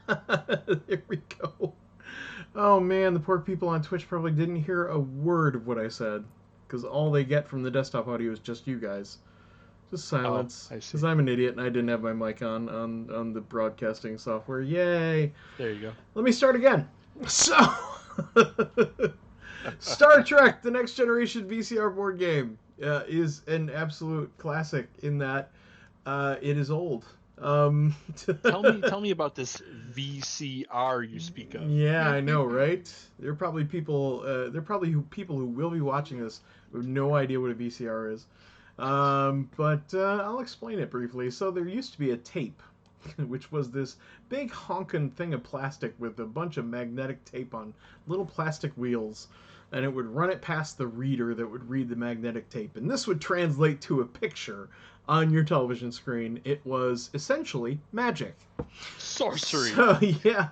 There we go. Oh man, the poor people on Twitch probably didn't hear a word of what I said, because all they get from the desktop audio is just you guys. Just Oh, silence. I Because see. I'm an idiot and I didn't have my mic on the broadcasting software. Yay! There you Let me start again. So, Star Trek: The Next Generation VCR board game is an absolute classic in that it is old. Um, tell me about this VCR you speak of. yeah, I know, right? There are probably people who will be watching this who have no idea what a VCR is. But I'll explain it briefly. So there used to be a tape, which was this big honkin' thing of plastic with a bunch of magnetic tape on little plastic wheels, and it would run it past the reader that would read the magnetic tape, and this would translate to a picture on your television screen. It was essentially magic. Sorcery. So yeah.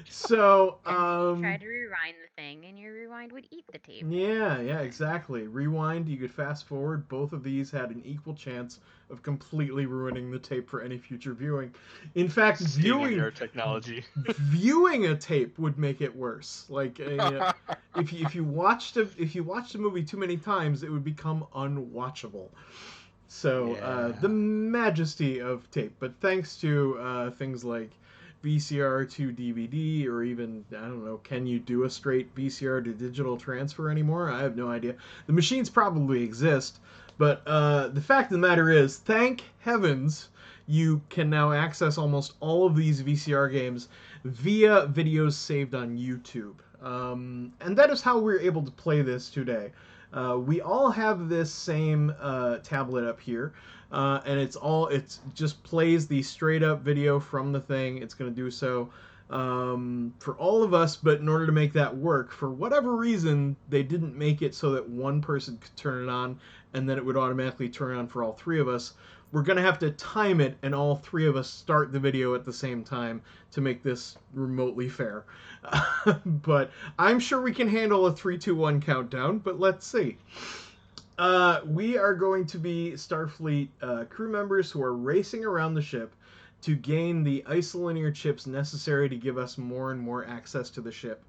So And then you try to rewind the thing, and your rewind would eat the tape. yeah, exactly. Rewind, you could fast forward. Both of these had an equal chance of completely ruining the tape for any future viewing. In fact, State-of-the-art technology. viewing a tape would make it worse. Like if you watched a movie too many times, it would become unwatchable. So the Yeah. majesty of tape, but thanks to things like VCR to DVD, or even I don't know, can you do a straight VCR to digital transfer anymore? I have no idea. The machines probably exist, but the fact of the matter is, thank heavens, you can now access almost all of these VCR games via videos saved on YouTube. And that is how we're able to play this today. We all have this same tablet up here, and it just plays the straight up video from the thing. It's going to do so for all of us, but in order to make that work, for whatever reason, they didn't make it so that one person could turn it on and then it would automatically turn on for all three of us. We're going to have to time it and all three of us start the video at the same time to make this remotely fair. But I'm sure we can handle a 3, 2, 1 countdown, but let's see. We are going to be Starfleet crew members who are racing around the ship to gain the isolinear chips necessary to give us more and more access to the ship.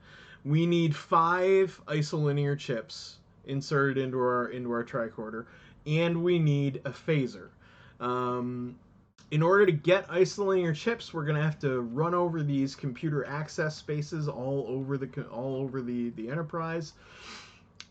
We need 5 isolinear chips inserted into our tricorder, and we need a phaser. Um, in order to get isolinear chips, we're going to have to run over these computer access spaces all over the Enterprise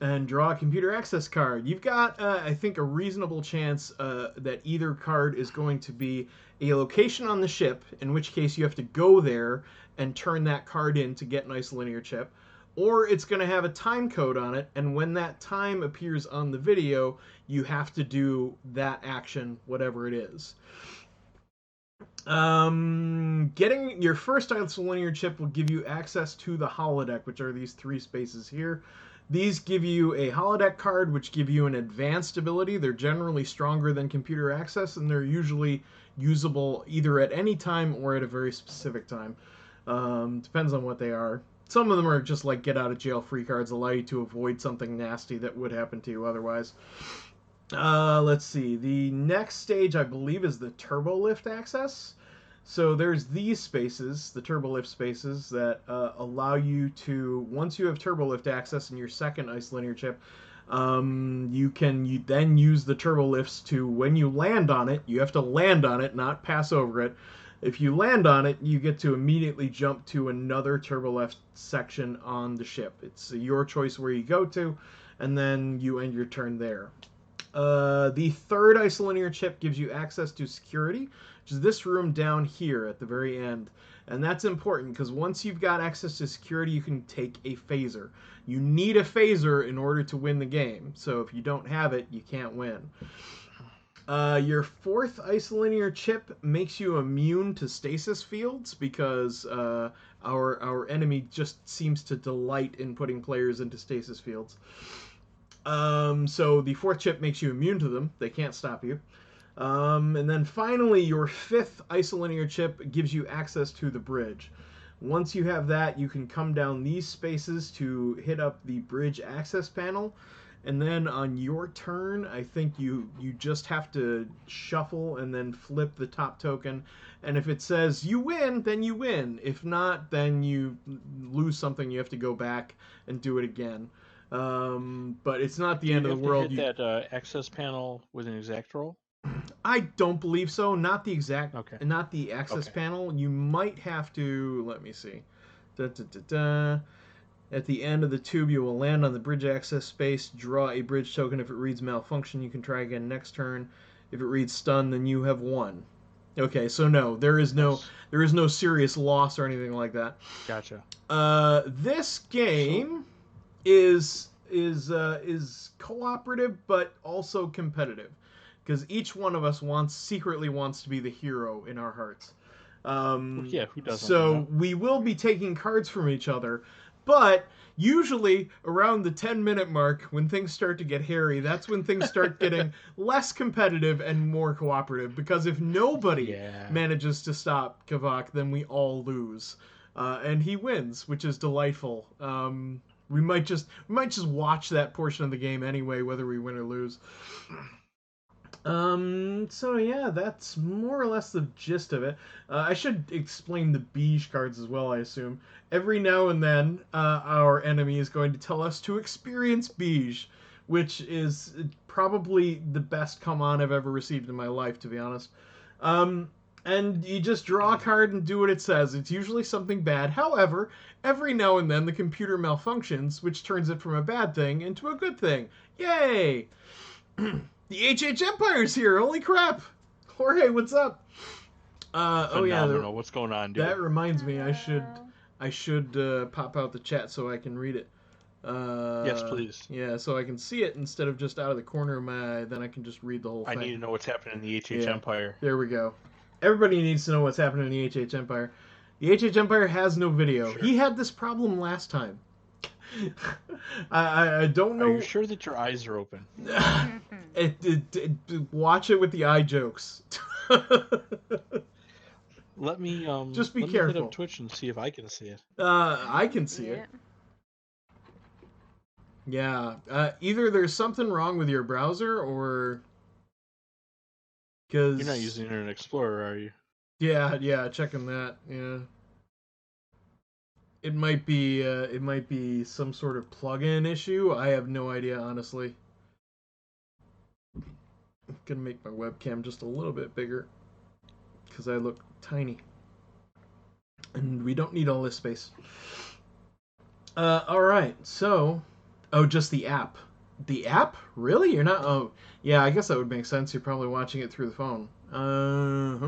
and draw a computer access card. You've got, I think, a reasonable chance that either card is going to be a location on the ship, in which case you have to go there and turn that card in to get an isolinear chip, or it's going to have a time code on it, and when that time appears on the video, you have to do that action, whatever it is. Getting your first isolinear chip will give you access to the holodeck, which are these 3 spaces here. These give you a holodeck card, which give you an advanced ability. They're generally stronger than computer access, and they're usually usable either at any time or at a very specific time. Depends on what they are. Some of them are just like get out of jail free cards, allow you to avoid something nasty that would happen to you otherwise. Let's see. The next stage, I believe, is the turbo lift access. So there's these spaces, the turbo lift spaces, that allow you to, once you have turbo lift access in your second isolinear chip, you then use the turbo lifts to, when you land on it, you have to land on it, not pass over it. If you land on it, you get to immediately jump to another turbo lift section on the ship. It's your choice where you go to, and then you end your turn there. The third isolinear chip gives you access to security, which is this room down here at the very end. And that's important because once you've got access to security, you can take a phaser. You need a phaser in order to win the game. So if you don't have it, you can't win. Your fourth isolinear chip makes you immune to stasis fields because our enemy just seems to delight in putting players into stasis fields. So the fourth chip makes you immune to them. They can't stop you. And then finally, your fifth isolinear chip gives you access to the bridge. Once you have that, you can come down these spaces to hit up the bridge access panel. And then on your turn, I think you just have to shuffle and then flip the top token. And if it says you win, then you win. If not, then you lose something. You have to go back and do it again. But it's not the end of the world. Do you have to hit that access panel with an exact roll? I don't believe so. Not the exact. Okay. Not the access panel. You might have to. Let me see. Da, da, da, da. At the end of the tube, you will land on the bridge access space. Draw a bridge token. If it reads malfunction, you can try again next turn. If it reads stun, then you have won. Okay, so no, there is no serious loss or anything like that. Gotcha. This game is cooperative but also competitive, because each one of us secretly wants to be the hero in our hearts. Yeah, who doesn't? So we will be taking cards from each other. But usually around the 10-minute mark, when things start to get hairy, that's when things start getting less competitive and more cooperative. Because if nobody manages to stop Kavak, then we all lose. And he wins, which is delightful. We might just watch that portion of the game anyway, whether we win or lose. So yeah, that's more or less the gist of it. I should explain the beige cards as well, I assume. Every now and then, our enemy is going to tell us to experience beige, which is probably the best come on I've ever received in my life, to be honest. And you just draw a card and do what it says. It's usually something bad. However, every now and then the computer malfunctions, which turns it from a bad thing into a good thing. Yay! The HH Empire's here. Holy crap! Jorge, what's up? Phenomenal. What's going on, dude? That reminds me, I should pop out the chat so I can read it. Yes, please. Yeah, so I can see it instead of just out of the corner of my eye. Then I can just read the whole thing. I need to know what's happening in the HH Empire. There we go. Everybody needs to know what's happening in the HH Empire. The HH Empire has no video. Sure. He had this problem last time. I don't know. Are you sure that your eyes are open? Watch it with the eye jokes. Let me just be let careful. Me hit up Twitch and see if I can see it. I can see it. Yeah. Either there's something wrong with your browser, or because you're not using Internet Explorer, are you? Yeah. Checking that. Yeah. It might be some sort of plugin issue. I have no idea, honestly. I'm gonna make my webcam just a little bit bigger because I look tiny, and we don't need all this space. All right. So, just the app. The app? Really? You're not? Oh, yeah. I guess that would make sense. You're probably watching it through the phone. I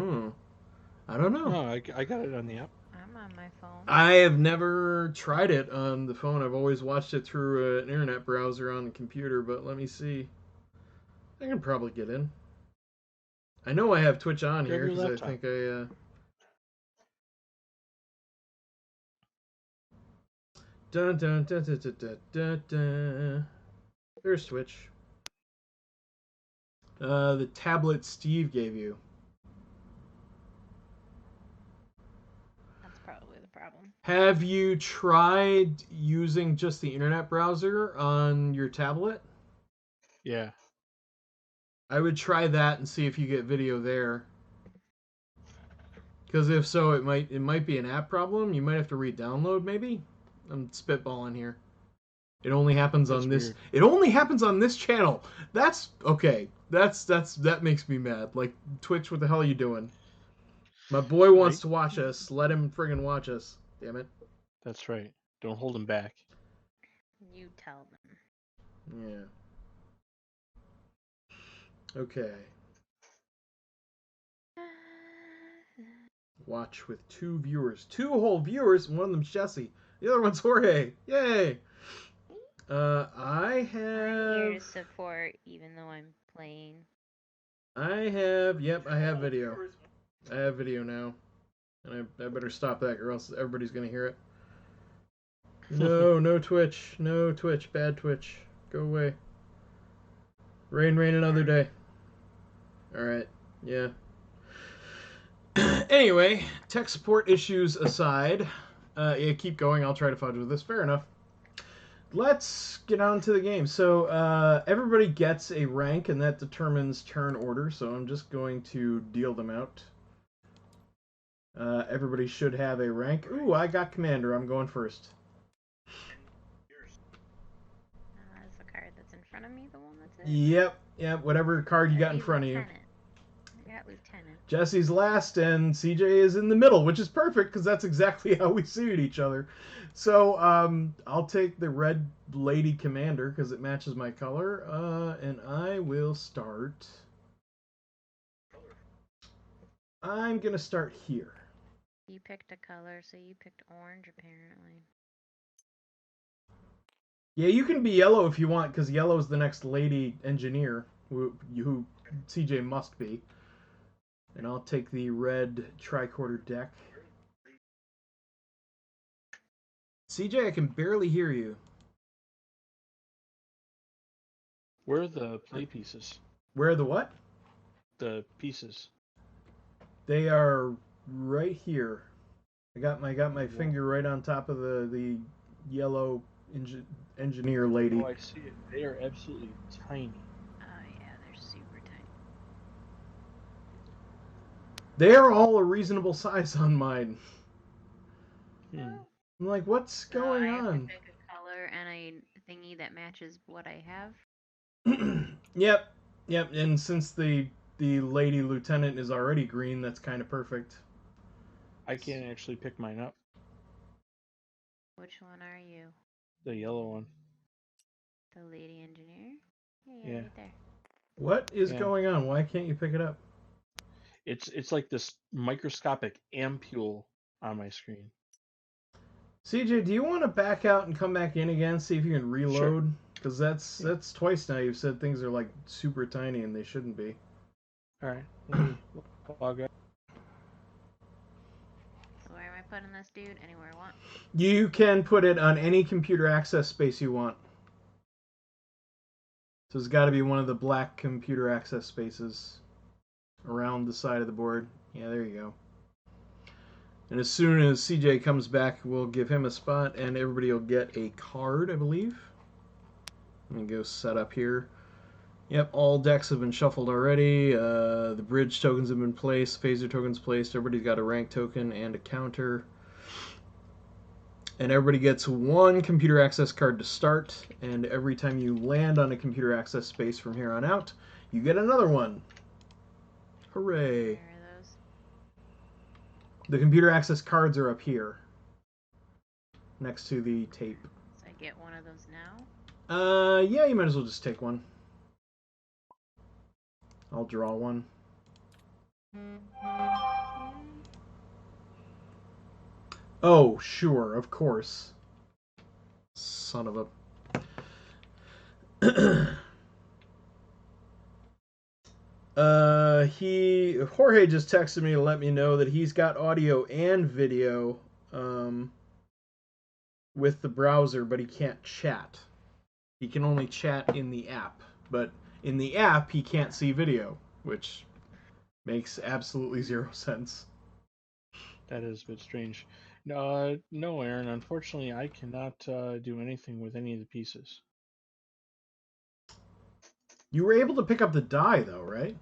don't know. No, I got it on the app. I'm on my phone. I have never tried it on the phone. I've always watched it through an internet browser on the computer, but let me see. I can probably get in. I know I have Twitch on here because I think I... Dun, dun, dun, dun, dun, dun, dun, dun. There's Twitch. The tablet Steve gave you. Probably the problem. Have you tried using just the internet browser on your tablet? Yeah. I would try that and see if you get video there. Because if so, it might be an app problem. You might have to re-download, maybe. I'm spitballing here. It only happens on this. Weird. It only happens on this channel. That's okay. That makes me mad. Like, Twitch, what the hell are you doing? My boy wants to watch us. Let him friggin' watch us. Damn it. That's right. Don't hold him back. You tell them. Yeah. Okay. Watch with 2 viewers. 2 whole viewers. One of them's Jesse. The other one's Jorge. Yay. I have... I'm here to support even though I'm playing. I have... Yep, I have video. I have video now. And I better stop that or else everybody's going to hear it. No Twitch. No Twitch. Bad Twitch. Go away. Rain another day. Alright. Yeah. Anyway, tech support issues aside. Yeah, keep going. I'll try to fudge with this. Fair enough. let's get on to the game. So everybody gets a rank, and that determines turn order. So I'm just going to deal them out. Everybody should have a rank. Ooh, I got commander. I'm going first. Is the card that's in front of me the one that's it? Yep. Whatever card you got in front of you. I got lieutenant. Jesse's last, and CJ is in the middle, which is perfect because that's exactly how we suit each other. So I'll take the red lady commander because it matches my color, and I will start. I'm gonna start here. You picked a color, so you picked orange apparently. Yeah, you can be yellow if you want because yellow is the next lady engineer, who CJ must be. And I'll take the red tricorder deck. CJ, I can barely hear you. Where are the play pieces? Where are the what? The pieces. They are right here. I got my finger right on top of the yellow engineer lady. Oh, I see it. They are absolutely tiny. Oh yeah, they're super tiny. They are all a reasonable size on mine. I'm like, what's going I have on? to pick a color and a thingy that matches what I have. Yep. And since the lady lieutenant is already green, that's kind of perfect. I can't actually pick mine up. Which one are you? The yellow one. The lady engineer? Yeah. Right there. What is going on? Why can't you pick it up? It's like this microscopic ampule on my screen. CJ, do you want to back out and come back in again, see if you can reload? Because that's twice now you've said things are like super tiny and they shouldn't be. All right, let me log out. So where am I putting this dude? Anywhere I want. You can put it on any computer access space you want. So it's got to be one of the black computer access spaces around the side of the board. Yeah, there you go. And as soon as CJ comes back, we'll give him a spot, and everybody will get a card, I believe. Let me go set up here. Yep, all decks have been shuffled already. The bridge tokens have been placed. Phaser tokens placed. Everybody's got a rank token and a counter. And everybody gets one computer access card to start. And every time you land on a computer access space from here on out, you get another one. Hooray. Where are those? The computer access cards are up here. Next to the tape. So I get one of those now? Yeah, you might as well just take one. I'll draw one. Oh, sure, of course. Son of a... Jorge just texted me to let me know that he's got audio and video with the browser, but he can't chat. He can only chat in the app, but in the app he can't see video, which makes absolutely zero sense. That is a bit strange. No, Aaron. Unfortunately, I cannot do anything with any of the pieces. You were able to pick up the die, though, right?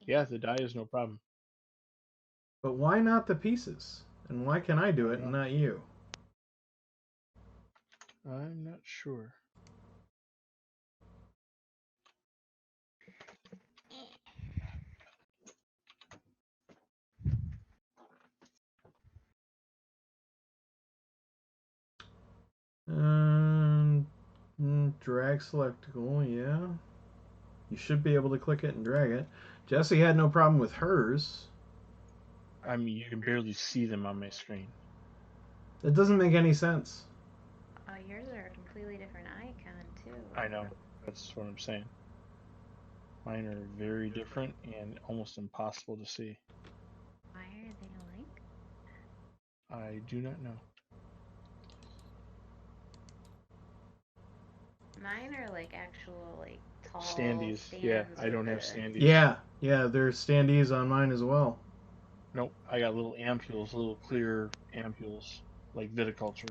Yeah, the die is no problem. But why not the pieces? And why can I do it and not you? I'm not sure. Drag selectable, yeah. You should be able to click it and drag it. Jesse had no problem with hers. I mean, you can barely see them on my screen. That doesn't make any sense. Yours are a completely different icon, too. I know. That's what I'm saying. Mine are very different and almost impossible to see. Why are they like? I do not know. Mine are like actual, like, tall Standees. stands. Yeah, I don't have standees. Yeah, there's standees on mine as well. Nope, I got little ampules, little clear ampules, like viticulture.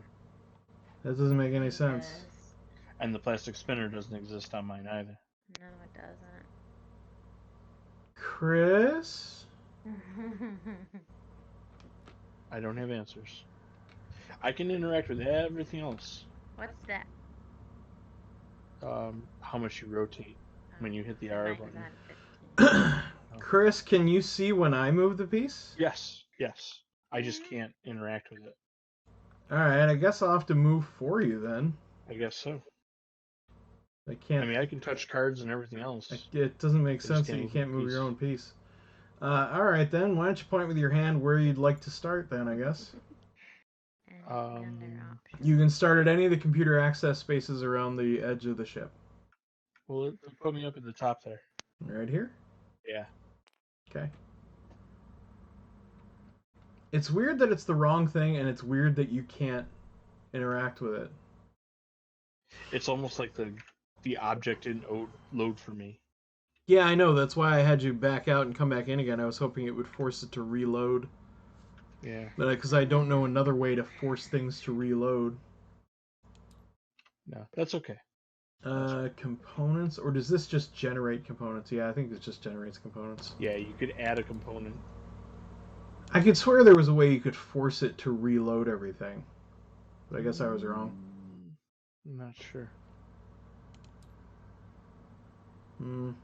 That doesn't make any sense. And the plastic spinner doesn't exist on mine either. No, it doesn't. Chris? I don't have answers. I can interact with everything else. What's that? How much you rotate when you hit the R Mine's button. on 15. Chris, can you see when I move the piece? Yes. I just can't interact with it. Alright, I guess I'll have to move for you then. I guess so. I can't. I mean, I can touch cards and everything else. It doesn't make I just sense can't that you move can't the move your piece. own piece. Alright then, why don't you point with your hand where you'd like to start then, I guess. And under options. You can start at any of the computer access spaces around the edge of the ship. Well, it put me up at the top there. Right here? Yeah. Okay. It's weird that it's the wrong thing, and it's weird that you can't interact with it. It's almost like the object didn't load for me. Yeah, I know. That's why I had you back out and come back in again. I was hoping it would force it to reload. Yeah. But because I don't know another way to force things to reload. No, that's okay. Components? Or does this just generate components? Yeah, I think it just generates components. Yeah, you could add a component. I could swear there was a way you could force it to reload everything. But I guess I was wrong. I'm not sure. I don't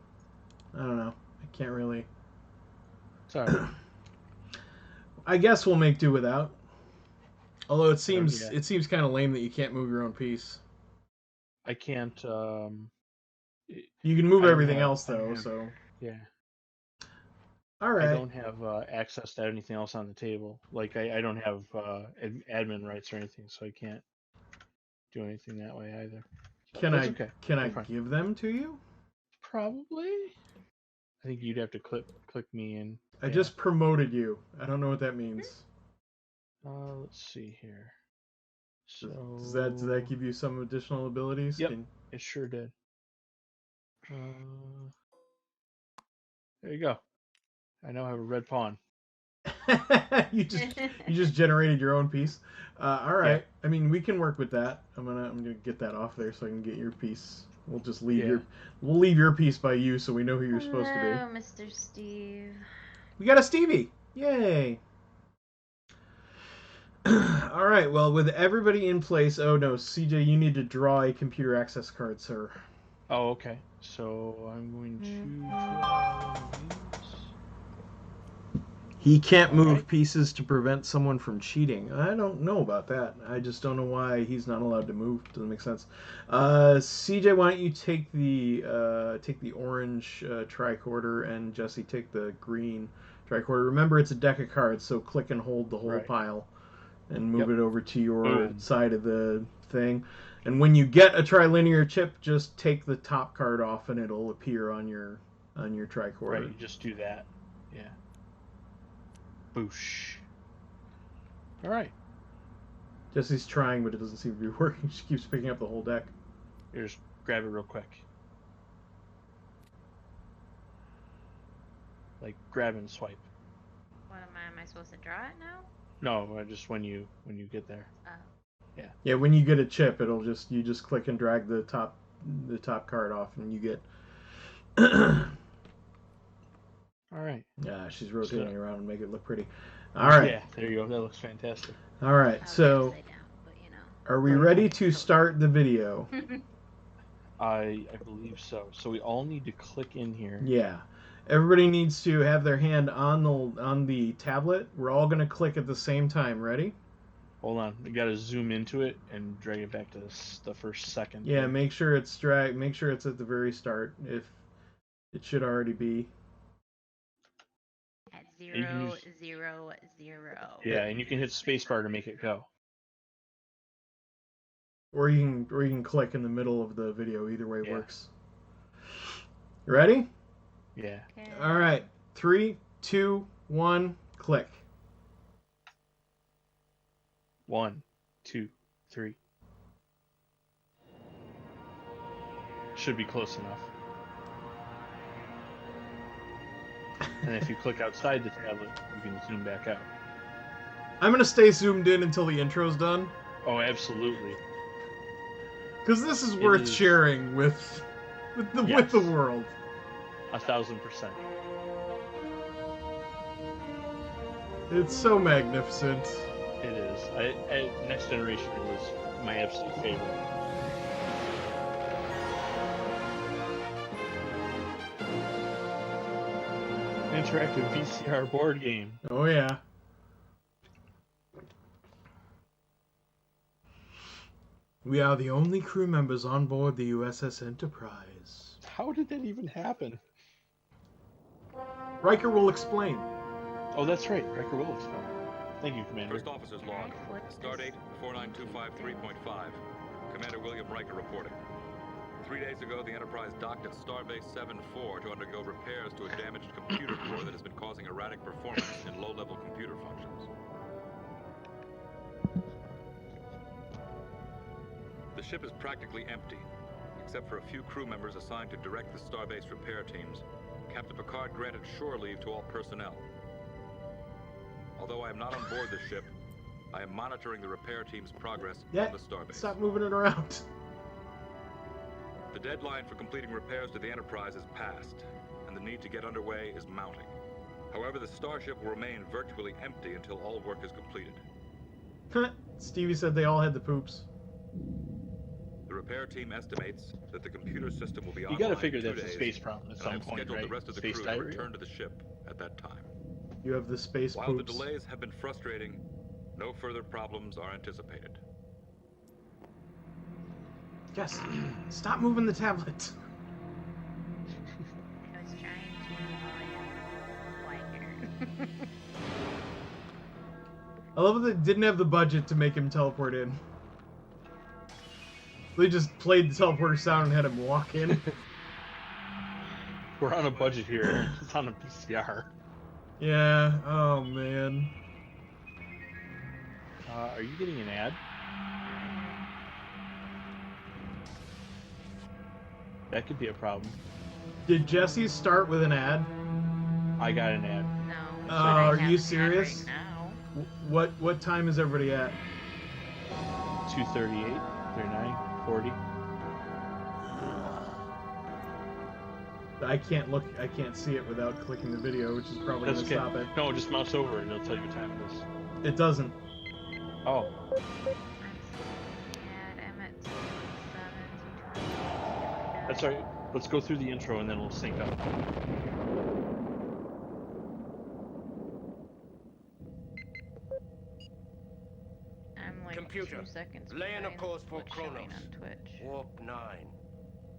know. I can't really... Sorry. I guess we'll make do without. Although it seems yeah. it seems kind of lame that you can't move your own piece. I can't. You can move I don't everything have- else I don't though. have- So Yeah. all I right. don't have access to anything else on the table. Like I don't have admin rights or anything, so I can't do anything that way either. Can That's I okay. can I'm I fine. give them to you? Probably. I think you'd have to click me in. I just promoted you. I don't know what that means. Let's see here. So Does that give you some additional abilities? Yep. It sure did. There you go. I now have a red pawn. you just generated your own piece. All right. Yeah. I mean, we can work with that. I'm gonna get that off there so I can get your piece. We'll just leave we'll leave your piece by you so we know who you're supposed to be. Hello, Mr. Steve. We got a Stevie. Yay. All right. Well, with everybody in place. Oh no, CJ, you need to draw a computer access card, sir. Oh, okay. So I'm going to draw these. He can't move pieces to prevent someone from cheating. I don't know about that. I just don't know why he's not allowed to move. Doesn't make sense. CJ, why don't you take the orange tricorder, and Jesse take the green tricorder. Remember, it's a deck of cards, so click and hold the whole pile, and move it over to your side of the thing. And when you get a trilinear chip, just take the top card off, and it'll appear on your tricorder. Right, you just do that. Yeah. Boosh. All right. Jesse's trying, but it doesn't seem to be working. She keeps picking up the whole deck. Here, just grab it real quick. Like grab and swipe. What am I supposed to draw it now? No, just when you get there. Oh. Yeah. Yeah, when you get a chip, it'll you just click and drag the top card off, and you get. All right. Yeah, she's rotating around and make it look pretty. All right. Yeah, there you go. That looks fantastic. All right, so are we ready to start the video? I believe so. So we all need to click in here. Yeah. Everybody needs to have their hand on the tablet. We're all going to click at the same time. Ready? Hold on. We got to zoom into it and drag it back to the first second. Yeah, make sure it's at the very start. If it should already be. At 0, 0, 0. Yeah, and you can hit spacebar to make it go. Or you can click in the middle of the video. Either way works. You ready? Yeah. Okay. All right. 3, 2, 1, click. 1, 2, 3. Should be close enough. And if you click outside the tablet, you can zoom back out. I'm going to stay zoomed in until the intro's done. Oh, absolutely. Because this is It worth is. sharing with the Yes. world. 1,000%. It's so magnificent. It is. Next Generation was my absolute favorite. An interactive VCR board game. Oh yeah. We are the only crew members on board the USS Enterprise. How did that even happen? Riker will explain. Oh, that's right. Riker will explain. Thank you, Commander. First Officer's Log. Stardate 49253.5. Commander William Riker reporting. 3 days ago, the Enterprise docked at Starbase 7-4 to undergo repairs to a damaged computer core that has been causing erratic performance in low-level computer functions. The ship is practically empty, except for a few crew members assigned to direct the Starbase repair teams. Captain Picard granted shore leave to all personnel. Although I am not on board the ship, I am monitoring the repair team's progress Yeah, on the Starbase. stop moving it around. The deadline for completing repairs to the Enterprise is past, and the need to get underway is mounting. However, the starship will remain virtually empty until all work is completed. Stevie said they all had the poops. The repair team estimates that the computer system will be You online gotta figure in 2 that's a days, space problem at and I some have point, scheduled right? the rest of the Space crew to diarrhea. return to the ship at that time. You have the space While the poops. delays have been frustrating, no further problems are anticipated. Yes, stop moving the tablet. I was trying to quiet. I love that they didn't have the budget to make him teleport in. They just played the teleporter sound and had him walk in. We're on a budget here. It's on a VCR. Yeah, oh man. Are you getting an ad? That could be a problem. Did Jesse start with an ad? I got an ad. No. Oh, I are have you an ad serious? Right now. What time is everybody at? 238, 39, 40. I can't see it without clicking the video, which is probably That's gonna okay. stop it. No, just mouse over it and it'll tell you what time it is. It doesn't. Oh, I'm seeing the ad. I'm at 7. that's right. Let's go through the intro and then we'll sync up. I'm like Computer, 2 seconds. lay in a behind course for what's showing Kronos. on Twitch. Warp 9.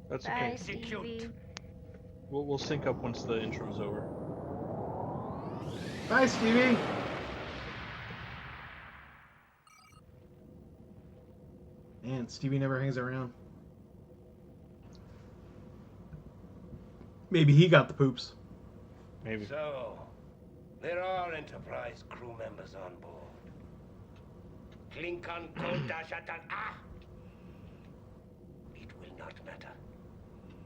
That's Bye, okay. Execute. Stevie. We'll sync up once the intro's over. Bye, Stevie. Man, Stevie never hangs around. Maybe he got the poops. Maybe. So, there are Enterprise crew members on board. Klingon Kodashatan. It will not matter.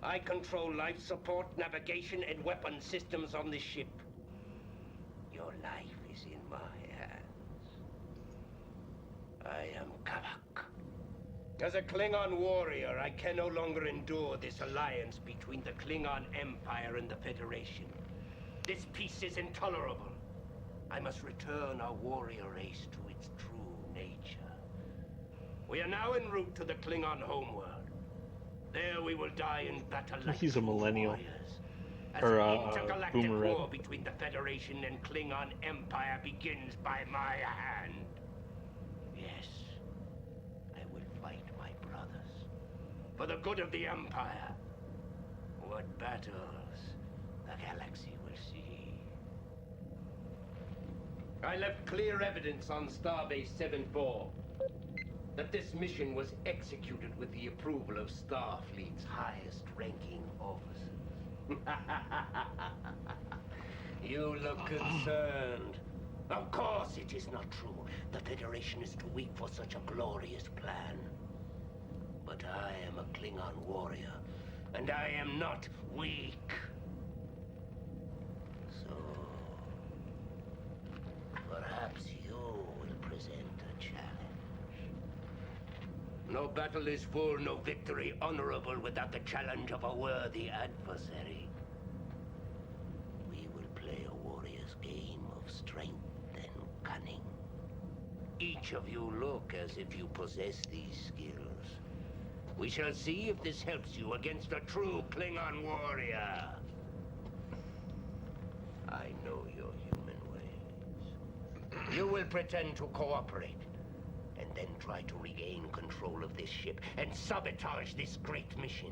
I control life support, navigation, and weapon systems on this ship. Your life is in my hands. I am Kavak. As a Klingon warrior, I can no longer endure this alliance between the Klingon Empire and the Federation. This peace is intolerable. I must return our warrior race to its true nature. We are now en route to the Klingon homeworld. There we will die in battle like He's a true millennial. warriors. As Or, an intergalactic boomer, war rather. between the Federation and Klingon Empire begins by my hand. Yes, I will fight my brothers for the good of the Empire. What battles the galaxy will see. I left clear evidence on Starbase 7-4 that this mission was executed with the approval of Starfleet's highest-ranking officers. You look concerned. Of course it is not true. The Federation is too weak for such a glorious plan. But I am a Klingon warrior, and I am not weak. So, perhaps you will present a challenge. No battle is full, no victory honorable without the challenge of a worthy adversary. We will play a warrior's game of strength and cunning. Each of you look as if you possess these skills. We shall see if this helps you against a true Klingon warrior. I know your human ways. You will pretend to cooperate, and then try to regain control of this ship and sabotage this great mission.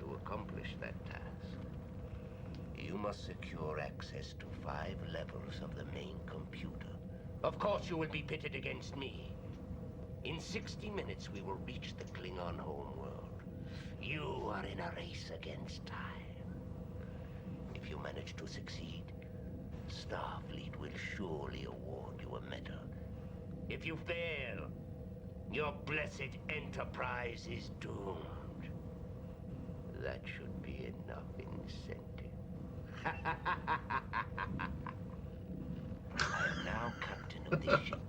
To accomplish that task, you must secure access to 5 levels of the main computer. Of course, you will be pitted against me. In 60 minutes, we will reach the Klingon homeworld. You are in a race against time. If you manage to succeed, Starfleet will surely award you a medal. If you fail, your blessed enterprise is doomed. That should be enough incentive. I am now captain of this ship.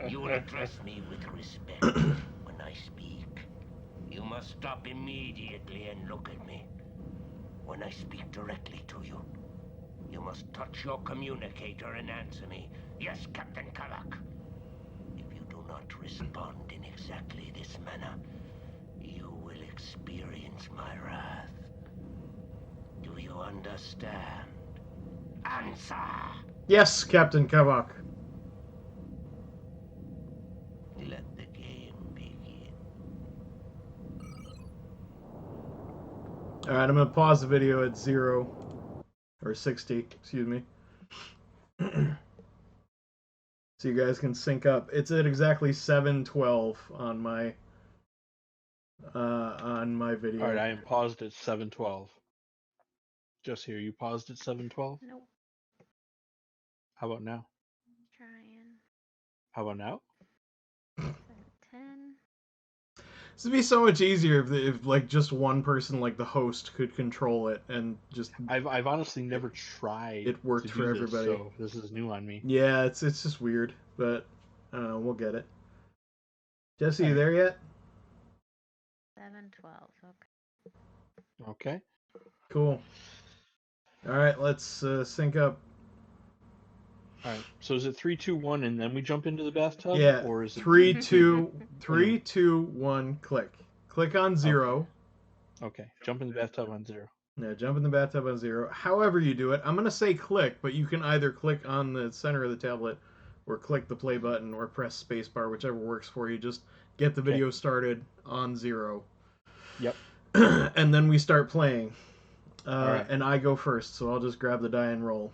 You will address me with respect when I speak. You must stop immediately and look at me. When I speak directly to you, you must touch your communicator and answer me. Yes, Captain Kavak. If you do not respond in exactly this manner, you will experience my wrath. Do you understand? Answer! Yes, Captain Kavak. Let the game begin. Alright, I'm going to pause the video at 0. Or 60, excuse me. So you guys can sync up. It's at exactly 7:12 on my video. All right, I am paused at 7:12. Just here, you paused at 7:12. Nope. How about now? Trying. How about now? 10. This would be so much easier if like just one person, like the host, could control it and just. I've honestly never tried. It worked to for do everybody. This, so this is new on me. Yeah, it's just weird, but I don't know. We'll get it. Jesse, you there yet? 7:12. Okay. Okay. Cool. All right, let's sync up. All right. So is it 3, 2, 1, and then we jump into the bathtub? Yeah. Or is it 3, 2, 1, click. Click on 0. Okay. Jump in the bathtub on 0. Yeah, jump in the bathtub on 0. However you do it, I'm gonna say click, but you can either click on the center of the tablet, or click the play button, or press spacebar, whichever works for you. Just get the video started on 0. Yep. And then we start playing. Alright. And I go first, so I'll just grab the die and roll.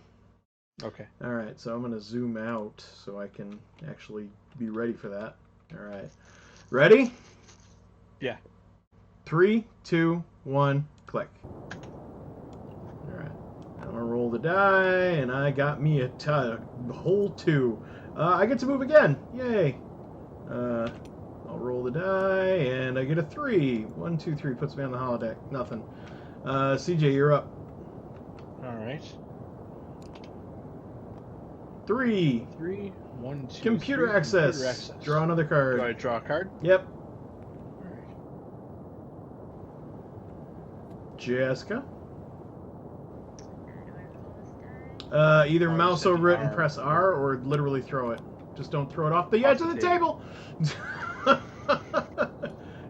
Okay. Alright, so I'm going to zoom out so I can actually be ready for that. Alright. Ready? Yeah. 3, 2, 1, click. Alright. I'm going to roll the die, and I got me a whole 2. I get to move again. Yay. I'll roll the die, and I get a 3. 1, 2, 3 puts me on the holodeck. Nothing. CJ, you're up. All right. 3. 1, 2. Computer 3. access. Computer access. Draw another card. Do I draw a card? Yep. All right. Jessica. How do I roll this die? Either Oh, mouse just hit over it and R. press R, or literally throw it. Just don't throw it off the edge of the table.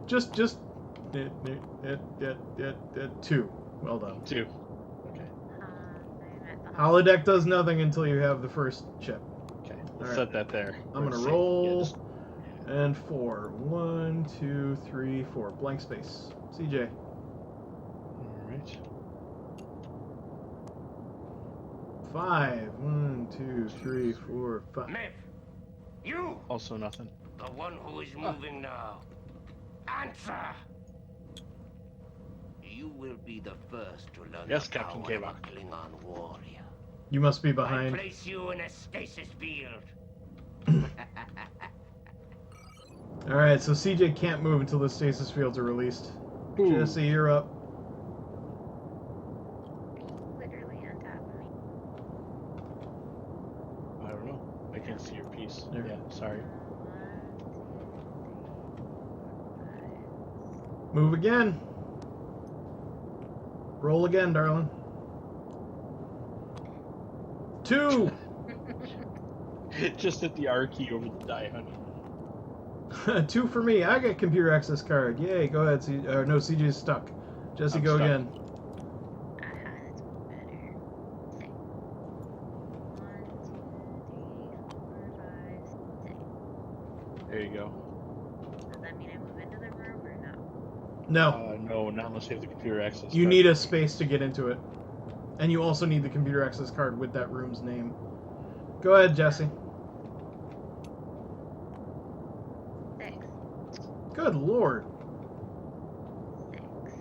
just 2. Well done. 2. Okay. I'm at the Holodeck does nothing until you have the first chip. Okay. All Let's right. set that there. I'm Let's gonna see. roll. Yeah, And 4. 1, 2, 3, 4. Blank space. CJ. all right. 5. 1, 2, 3, 4, 5. Mev, you, Also nothing. the one who is moving now. Answer! You will be the first to learn Yes, the Captain power of a Kavak. Klingon warrior. You must be I behind. place you in a stasis field. Alright, so CJ can't move until the stasis fields are released. Ooh. Jesse, you're up. literally on top of me. I don't know. I can't see your piece. There. Yeah, sorry. 1, 2, Move again. Roll again, darling. 2. Just hit the R key over the die, honey. 2 for me. I get computer access card. Yay, go ahead. No, CJ's stuck. Jesse, I'm go stuck. again. That's better. 6. 1, 2, 3, 4, 5, 6. There you go. Does that mean I move into the room or no? No. No, not unless you have the computer access. You card. need a space to get into it. And you also need the computer access card with that room's name. Go ahead, Jesse. 6. Good lord. 6.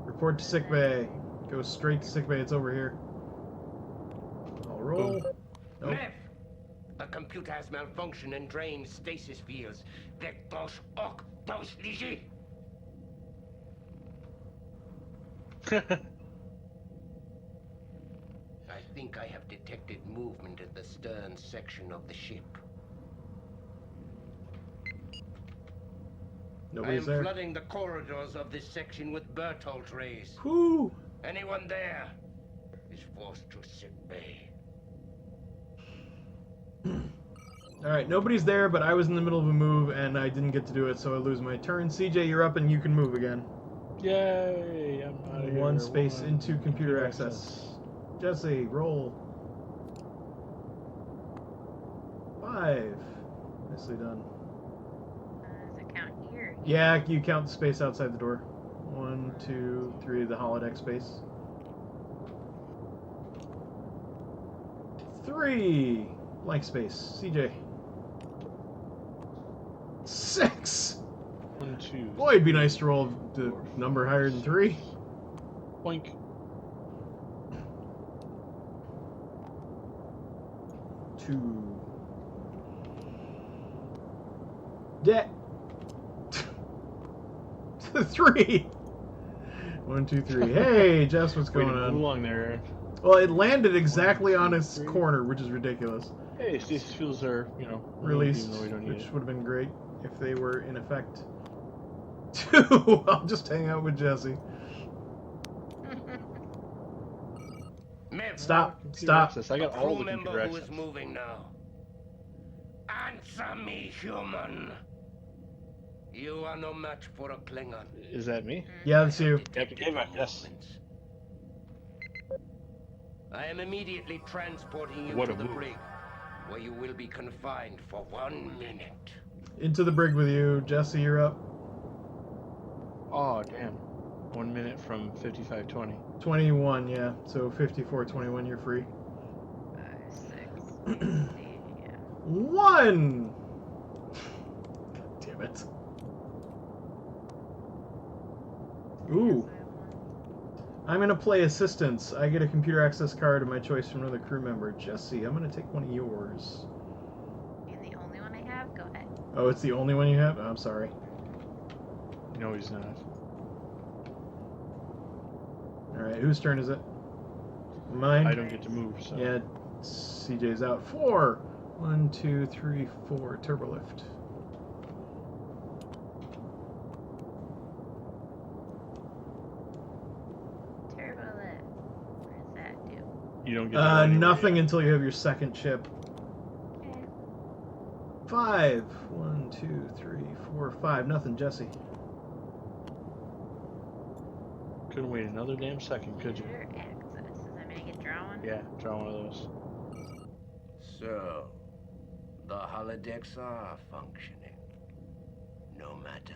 Report to sickbay. Go straight to sickbay. It's over here. I'll roll. Nope. Mev! The computer has malfunctioned and drained stasis fields. Vectos ok dos ligi. I think I have detected movement at the stern section of the ship. I Nobody's am there. flooding the corridors of this section with Bertolt rays. Whoo! Anyone there is forced to sickbay. Alright, nobody's there, but I was in the middle of a move and I didn't get to do it, so I lose my turn. CJ, you're up and you can move again. Yay! I'm out of here. 1 space into computer access. Jesse, roll. 5. Nicely done. Does it count here? Yeah, you count the space outside the door. 1, 2, 3, the holodeck space. 3. Blank space. CJ. 6. 1, 2. Boy, it'd be nice to roll the number higher than 3. Boink. 2. Dead. 3. 1, 2, 3. Hey, Jess, what's going Way to move on? along there, Aaron. Well, it landed exactly 1, on 2, its 3. corner, which is ridiculous. Hey, stasis fuels are, Released, even though we don't need which it. would have been great if they were in effect. 2. I'll just hang out with Jesse. Mev, Stop. Computer Stop. access. I got a all crew the member computer who is access. moving now. Answer me, human. You are no match for a Klingon. Is that me? Yeah, that's you. Captain K-Mac, yes. I am immediately transporting you What to a the move. brig, where you will be confined for 1 minute. Into the brig with you. Jesse, you're up. Oh, damn. 1 minute from 55:20. 21, yeah. So 54:21, you're free. 5, 6. Yeah. 1! God damn it. Ooh. I'm going to play assistance. I get a computer access card of my choice from another crew member. Jesse, I'm going to take one of yours. You're the only one I have? Go ahead. Oh, it's the only one you have? Oh, I'm sorry. No, he's not. Alright, whose turn is it? Mine? I don't get to move, so. Yeah, CJ's out. 4. 1, 2, 3, 4. Turbo lift. Turbo lift. What does that do? You don't get to go anywhere Nothing yet. until you have your second chip. Okay. 5. 1, 2, 3, 4, 5. Nothing, Jesse. Couldn't wait another damn second, could you? Computer access. Does that mean I get to draw one? Yeah, draw one of those. So, the holodecks are functioning. No matter.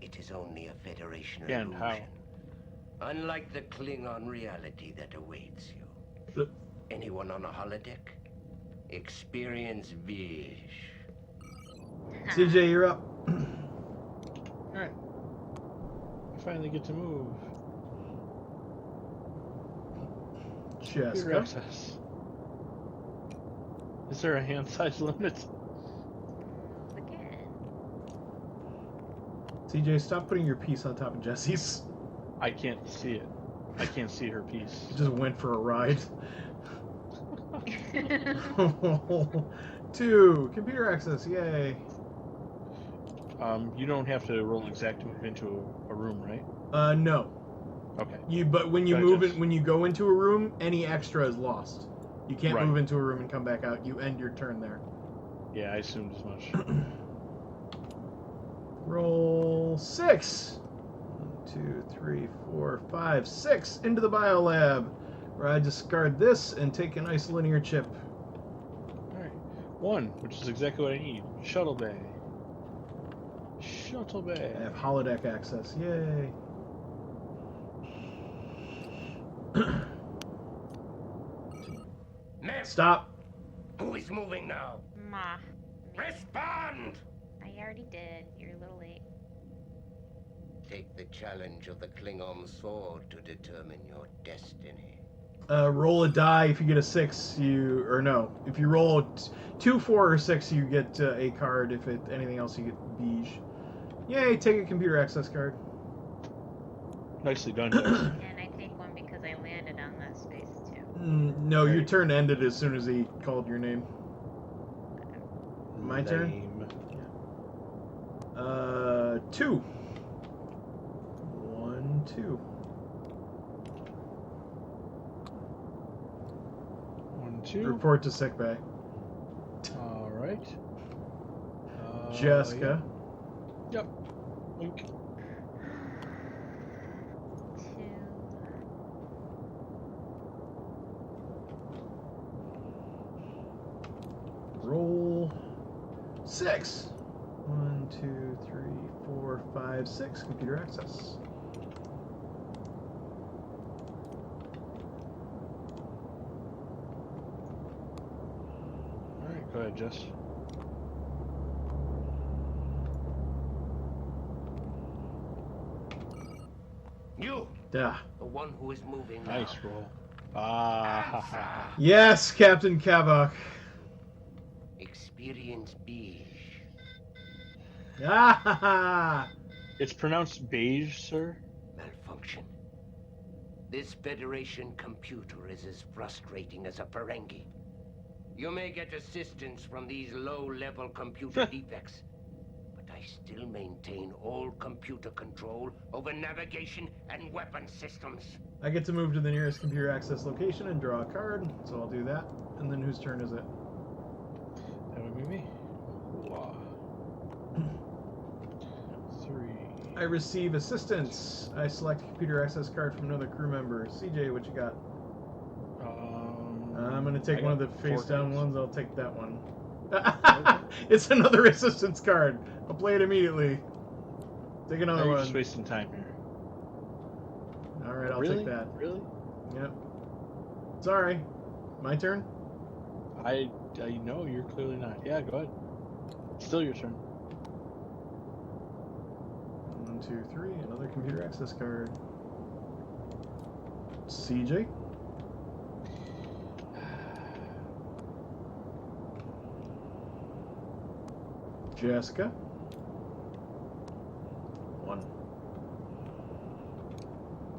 It is only a Federation Yeah, and illusion. how? Unlike the Klingon reality that awaits you. The- Anyone on a holodeck? Experience Vish. CJ, you're up. Alright. I finally get to move. Computer Jessica. access. Is there a hand size limit? Move again. CJ, stop putting your piece on top of Jesse's. I can't see it. I can't see her piece. It just went for a ride. 2. Computer access, yay. You don't have to roll an exact to move into a room, right? No. Okay. But when you Gotcha. move in, when you go into a room, any extra is lost. You can't Right. move into a room and come back out. You end your turn there. Yeah, I assumed as much. Roll 6. 1, 2, 3, 4, 5, 6 into the biolab, where I discard this and take a nice linear chip. Alright. 1, which is exactly what I need. Shuttle bay. Shuttle bay. I have holodeck access. Yay. Ma'am, Stop. who is moving now? Ma. Me. Respond! I already did. You're a little late. Take the challenge of the Klingon sword to determine your destiny. Roll a die. If you get a 6, if you roll 2, 4, or 6, you get a card. If anything else, you get beige. Yay, take a computer access card. Nicely done, Jess. And I take one because I landed on that space too. No, your Right. turn ended as soon as he called your name. My turn? Lame. 2. 1, 2. 1, 2. Report to sickbay. Alright. Jessica. Yep. Wink. 2. Roll 6. 1, 2, 3, 4, 5, 6. Computer access. Alright, go ahead, Jess. You, Yeah. the one who is moving now. Nice roll. Ah, ha, ha, ha. Yes, Captain Kavok. Experience beige. Ah, ha, ha. It's pronounced beige, sir? Malfunction. This Federation computer is as frustrating as a Ferengi. You may get assistance from these low-level computer defects, but I still maintain all computer control over navigation and weapon systems. I get to move to the nearest computer access location and draw a card, so I'll do that. And then whose turn is it? That would be me. Wah. 3. I receive assistance. I select a computer access card from another crew member. CJ, what you got? I'm gonna take I one of got the 4 face-down cards. ones. I'll take that one. It's another assistance card. I'll play it immediately. Take another You're one. just wasting time here. All right, I'll Really? take that. Really? Yep. Sorry. My turn? I know you're clearly not. Yeah, go ahead. Still your turn. 1, 2, 3. Another computer access card. CJ? Jessica? 1.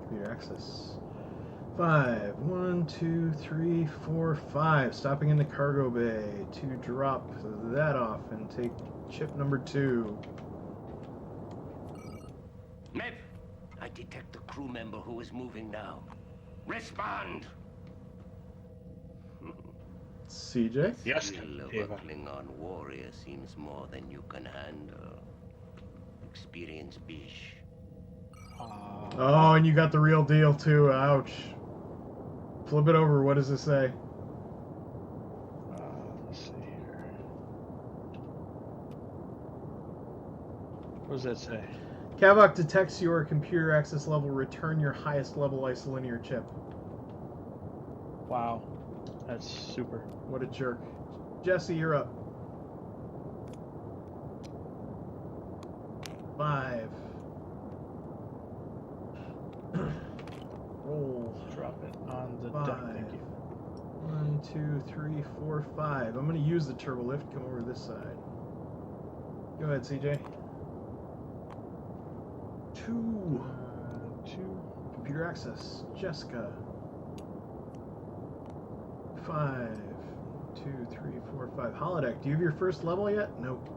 Computer access. 5. 1, 2, 3, 4, 5. Stopping in the cargo bay to drop that off and take chip number 2. Mev, I detect the crew member who is moving now. Respond! CJ? Yes, Skill of a Ava. Klingon warrior seems more than you can handle. Experience beige. Oh, and you got the real deal too. Ouch. Flip it over. What does it say? Let's see here. What does that say? Kavok detects your computer access level. Return your highest level isolinear chip. Wow. That's super. What a jerk. Jesse, you're up. 5. Roll. Drop it on the 5. deck. Thank you. 1, 2, 3, 4, 5. I'm going to use the turbo lift. Come over this side. Go ahead, CJ. 2. 2. Computer access. Jessica. 5. 2, 3, 4, 5. Holodeck. Do you have your first level yet? Nope.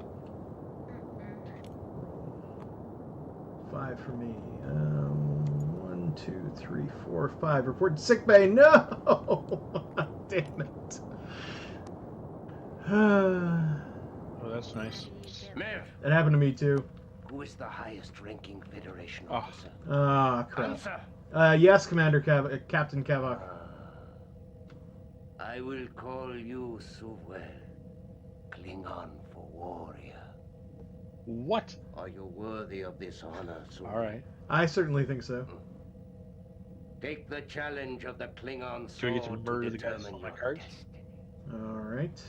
5 for me. 1, 2, 3, 4, 5. Report to sickbay. No! Damn it. Oh, that's nice. Mev, It happened to me too. who is the highest-ranking Federation Oh. officer? Ah, crap. Answer. Yes, Commander Captain Kavak. I will call you Suvel, Klingon for warrior. What? Are you worthy of this honor, Suvel? All right. I certainly think so. Take the challenge of the Klingon Do I get to sword murder the guys determine on my your cards? destiny. Alright.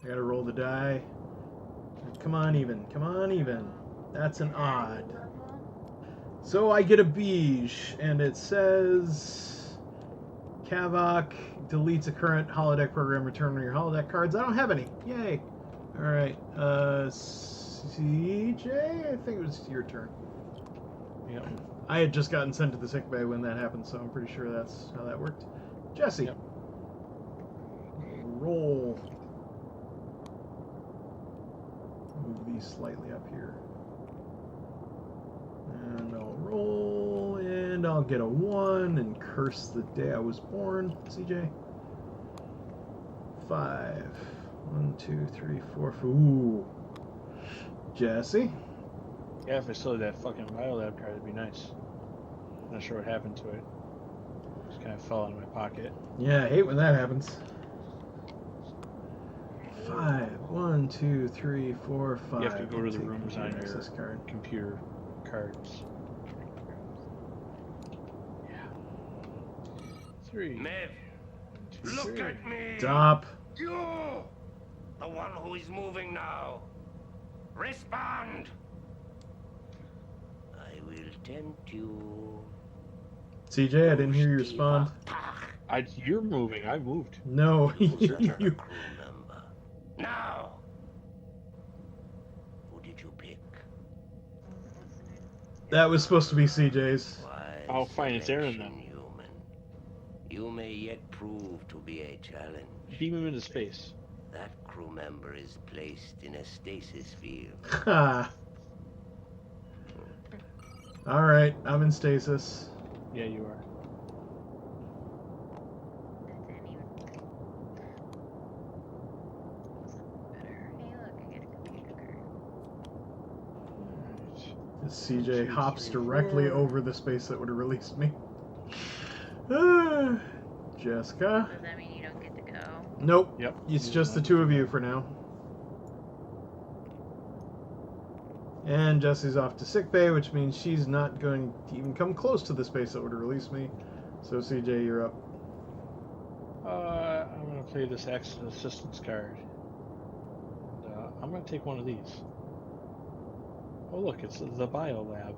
I gotta roll the die. Come on, even. Come on, even. That's an odd. So I get a beige, and it says Kavak deletes a current holodeck program, return your holodeck cards. I don't have any. Yay. Alright. CJ? I think it was your turn. Yep. I had just gotten sent to the sick bay when that happened, so I'm pretty sure that's how that worked. Jesse. Yep. Roll. Move these slightly up here. And I'll roll, and I'll get a 1 and curse the day I was born, CJ. 5. 1, 2, 3, 4. Ooh. Jesse. Yeah, if I still had that fucking biolab card, it'd be nice. Not sure what happened to it. Just kind of fell out of my pocket. Yeah, I hate when that happens. 5. 1, 2, 3, 4, 5. You have to go to the Take rooms on your access card. computer cards. Yeah. 3. Mev, 2, look 3. at me! Stop. You! The one who is moving now. Respond! I will tempt you. CJ, I didn't hear you respond. You're moving. I moved. No, Return a you. crew member. Now! Who did you pick? That was supposed to be CJ's. Wise Oh, fine, it's Aaron selection, then. Human. You may yet prove to be a challenge. Beam him into space. That crew member is placed in a stasis field. Ha. Alright, I'm in stasis. Yeah, you are. That didn't even. Better. Hey, look, I get a computer card. Alright. CJ 2, hops 3, directly 4. over the space that would have released me. Ah, Jessica. Does that mean you don't get to go? Nope. Yep. It's just the two of you for now. And Jesse's off to sickbay, which means she's not going to even come close to the space that would have released me. So CJ, you're up. I'm gonna play this accident assistance card. And, I'm gonna take one of these. Oh look, it's the bio lab.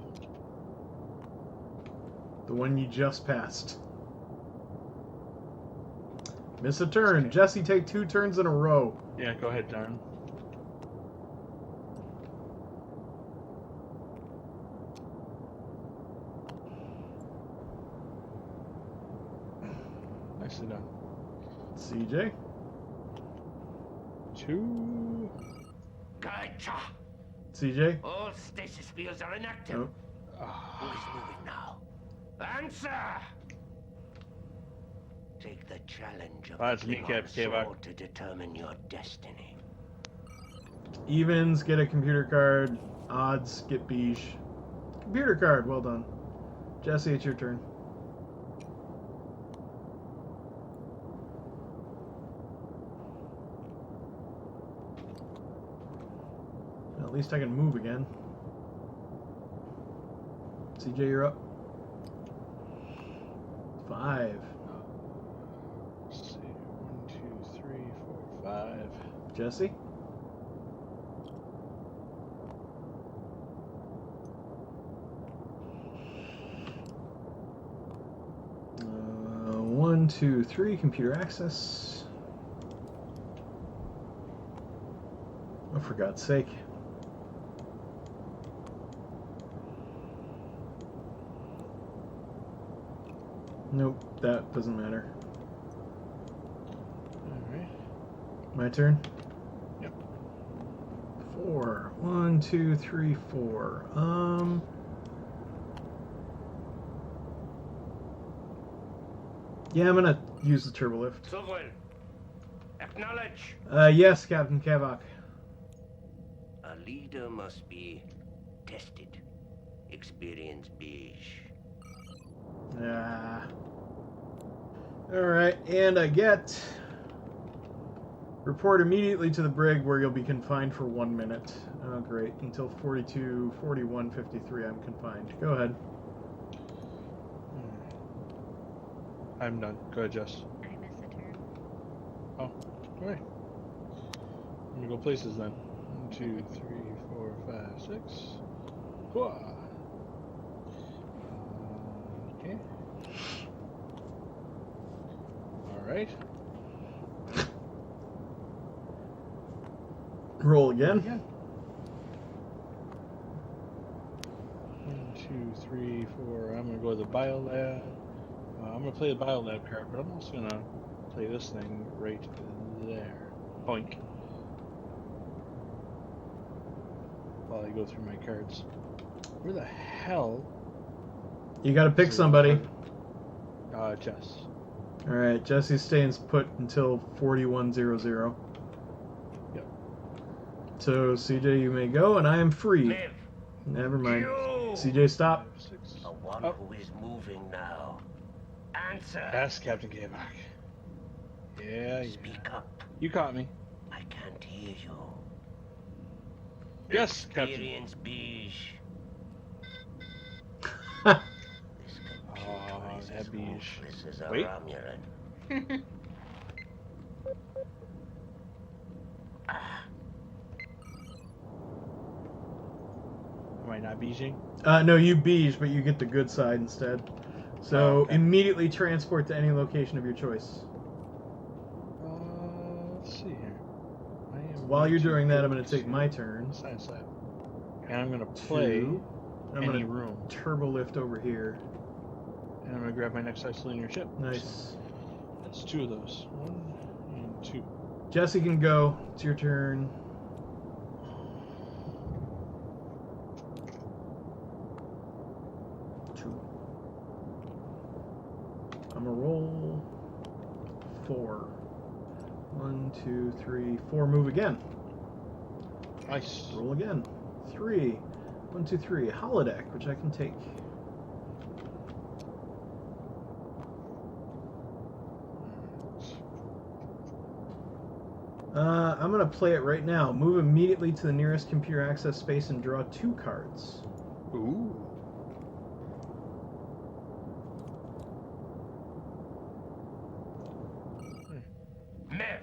The one you just passed. Miss a turn. Jesse, take 2 turns in a row. Yeah, go ahead, Darn. Nicely done. CJ. 2. Gotcha! CJ. All stasis fields are inactive. Oh. Who is moving now? Answer! Take the challenge of That's the me, Klingon Kavak. sword to determine your destiny. Evens, get a computer card. Odds, get beige. Computer card, well done. Jesse, it's your turn. At least I can move again. CJ, you're up. 5. Let's see. 1, 2, 3, 4, 5. Jesse? One, 2, 3, computer access. Oh, for God's sake. Nope, that doesn't matter. Alright. My turn? Yep. 4. 1, 2, 3, 4. Yeah, I'm gonna use the turbo lift. Sovereign, acknowledge. Yes, Captain Kavak. A leader must be tested. Experience beige. Alright, and I get... Report immediately to the brig where you'll be confined for 1 minute. Oh, great. Until 41:53 I'm confined. Go ahead. I'm done. Go ahead, Jess. I missed a turn. Oh, alright. I'm gonna go places then. 1, 2, 3, 4, 5, 6. Hooah. Okay. Alright. Roll again. 1, 2, 3, 4. I'm gonna go to the bio lab. I'm gonna play the bio lab card, but I'm also gonna play this thing right there. Boink. While I go through my cards. Where the hell? You gotta pick somebody. Jess. Alright, Jesse stays put until 41:00. Yep. So, CJ, you may go, and I am free. Live. Never mind. You. CJ, stop. 6. A one Oh. who is moving now. Answer. Ask Captain Kavak. Yeah. Speak up. You caught me. I can't hear you. Yes, Captain. Experience beige. Ha! This computer Oh, is that as beige. ruthless as a Wait. Romulan. Am I not beijing? No, you beige, but you get the good side instead. So, Oh, okay. immediately transport to any location of your choice. Let's see here. I am While going you're to doing that, go I'm going to take to my turn. Science lab. And I'm going to play Two. I'm any going to room. turbo lift over here. And I'm going to grab my next isolator ship. Nice. That's 2 of those. 1 and 2. Jesse can go. It's your turn. Two. I'm gonna roll 4. 1, 2, 3, 4. Move again. Nice. Roll again. 3. 1, 2, 3. Holodeck, which I can take. I'm going to play it right now. Move immediately to the nearest computer access space and draw 2 cards. Ooh. Mev,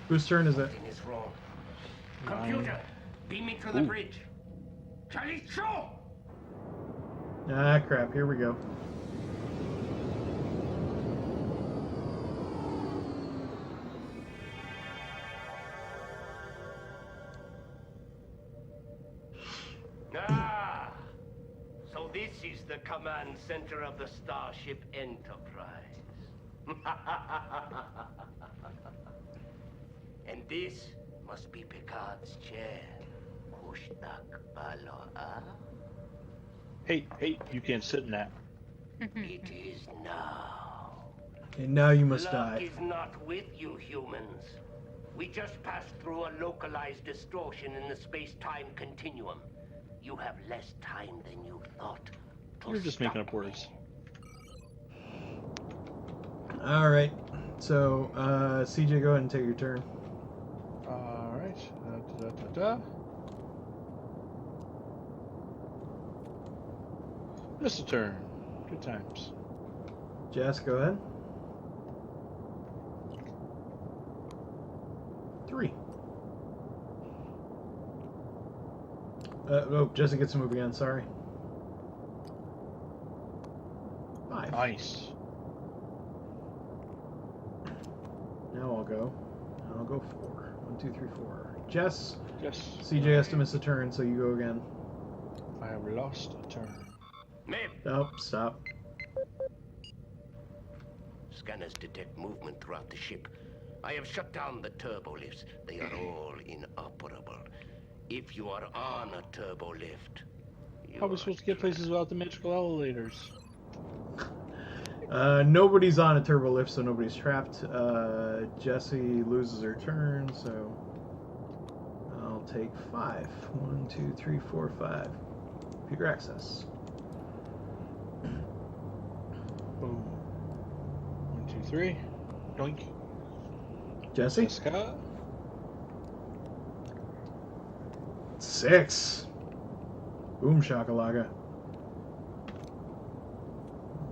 Whose turn is it? something is wrong. Mine. Computer, beam me to the Ooh. bridge. Charlie, show! Ah, crap. Here we go. Ah, so this is the command center of the Starship Enterprise. And this must be Picard's chair. Kushtak Balo, ah? Hey, you can't sit in that. It is now. And now you must Luck die. is not with you humans. We just passed through a localized distortion in the space-time continuum. You have less time than you thought. to You're just making stop up words. Alright. So, CJ, go ahead and take your turn. Alright. Da. Just a turn. Good times. Jess, go ahead. 3. Oh, Jesse gets to move again, sorry. 5. Nice. Now I'll go. I'll go 4. 1, 2, 3, 4. Jess, Yes. CJ has to miss a turn, so you go again. I have lost a turn. Ma'am, Oh, stop. scanners detect movement throughout the ship. I have shut down the turbo lifts. They are all inoperable. If you are on a turbo lift, How are we supposed to get places without the magical elevators? Nobody's on a turbo lift, so nobody's trapped. Jessie loses her turn, so I'll take 5. 1, 2, 3, 4, 5. Computer access. Boom. 1, 2, 3. Doink. Jessie? Jessica. 6. Boom shakalaka.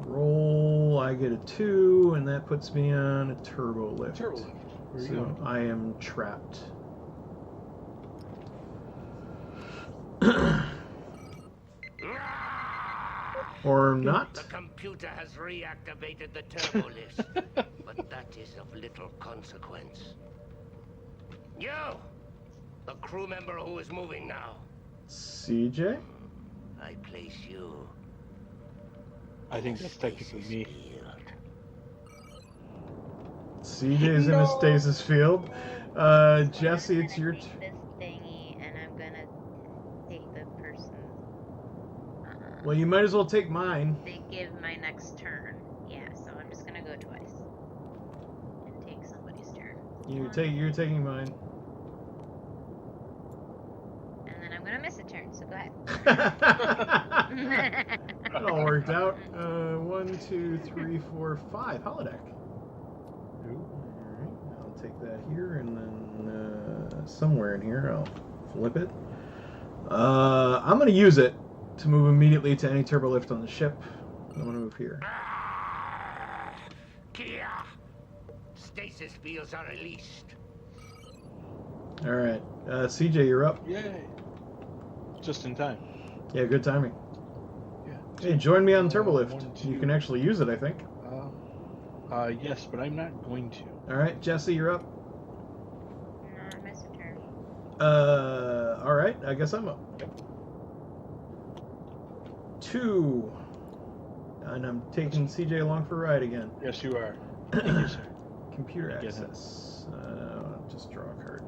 Roll. I get a 2, and that puts me on a turbo lift. Turbo lift. Where you So going? I am trapped. Or not. The computer has reactivated the turbo lift, but that is of little consequence. You! The crew member who is moving now. CJ? I place you. I think that's technically me. CJ's in a stasis field. Jessie, it's your Take this thingy, and I'm gonna take the person. Well, you might as well take mine. They give my next turn. Yeah, so I'm just gonna go twice and take somebody's turn. You're taking mine. And then I'm gonna miss a turn. So go ahead. That all worked out. 1, 2, 3, 4, 5. Holodeck. Alright, I'll take that here, and then somewhere in here I'll flip it. I'm going to use it to move immediately to any turbo lift on the ship. I'm going to move here. Kia! Stasis fields are released. Alright, CJ, you're up. Yay. Just in time. Yeah, good timing. Yeah. Hey, join me on turbo lift. 1, 2. You can actually use it, I think. Yes, but I'm not going to. Alright, Jessie, you're up. No, I missed a turn. Alright, I guess I'm up. 2. And I'm taking CJ along for a ride again. Yes, you are. Thank you, sir. Computer Get him. access. Just draw a card.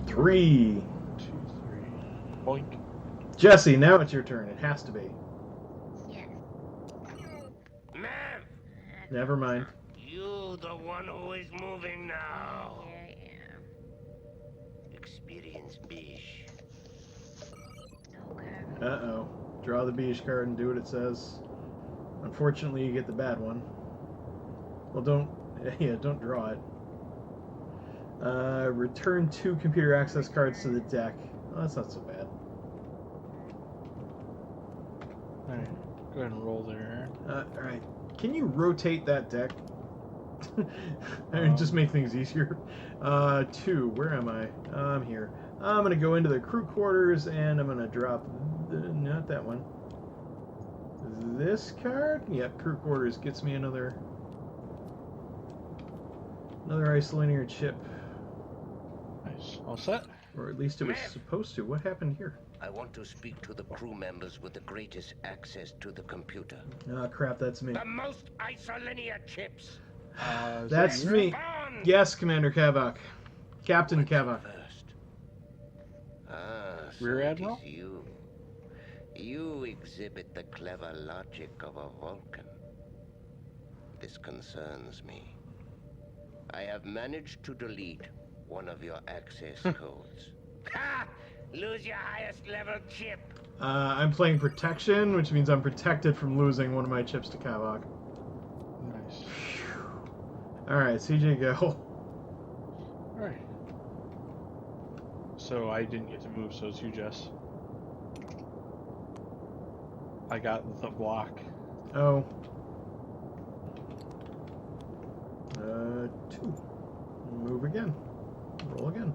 3. 2, 3. Boink. Jessie, now it's your turn. It has to be. Yes. Mav! Never mind. You the one who is moving now. Yeah. Experience Bish. Okay. Uh-oh. Draw the beige card and do what it says. Unfortunately, you get the bad one. Well, don't draw it. Return 2 computer access cards to the deck. Oh, that's not so bad. Alright. Go ahead and roll there. Alright. Can you rotate that deck? I mean, just make things easier. 2. Where am I? I'm here. I'm going to go into the crew quarters, and I'm going to drop... not that one. This card? Yep, crew quarters gets me another isolinear chip. Nice. All set? Or at least it was supposed to. What happened here? I want to speak to the crew members with the greatest access to the computer. Oh, crap, that's me. The most isolinear chips. Is That's that me. On! Yes, Commander Kavak. Captain Kavak. First. Ah, so Rear it Admiral? is you. You exhibit the clever logic of a Vulcan. This concerns me. I have managed to delete one of your access codes. Ha! Lose your highest level chip. I'm playing protection, which means I'm protected from losing one of my chips to Kavak. Nice. Alright, CJ, go. Alright. So I didn't get to move, so it's you, Jess. I got the block. Oh. 2. Move again. Roll again.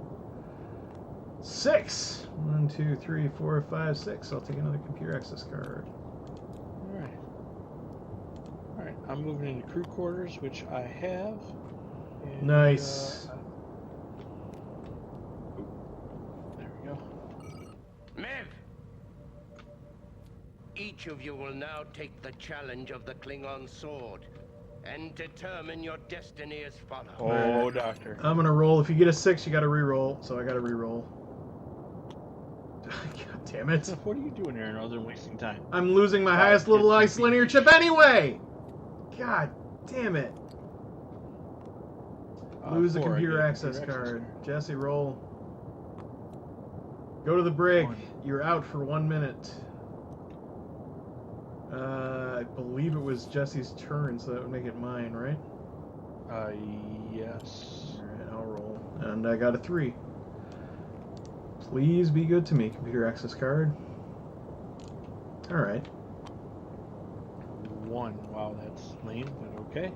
6. 1, 2, 3, 4, 5, 6. I'll take another computer access card. Alright. Alright, I'm moving into crew quarters, which I have. And, Nice. There we go. Mev! Each of you will now take the challenge of the Klingon sword and determine your destiny as follows. Oh, doctor. I'm gonna roll. If you get a 6, you gotta re-roll. So I gotta re-roll. God damn it. What are you doing there other than wasting time? I'm losing my Five, highest level 15 ice linear chip anyway! God damn it. Lose a 4, I computer get a access computer card. access Jesse, roll. Go to the brig. 1. You're out for 1 minute. I believe it was Jesse's turn, so that would make it mine, right? Yes. Alright, I'll roll. And I got a 3. Please be good to me, computer access card. Alright. 1. Wow, that's lame, but okay.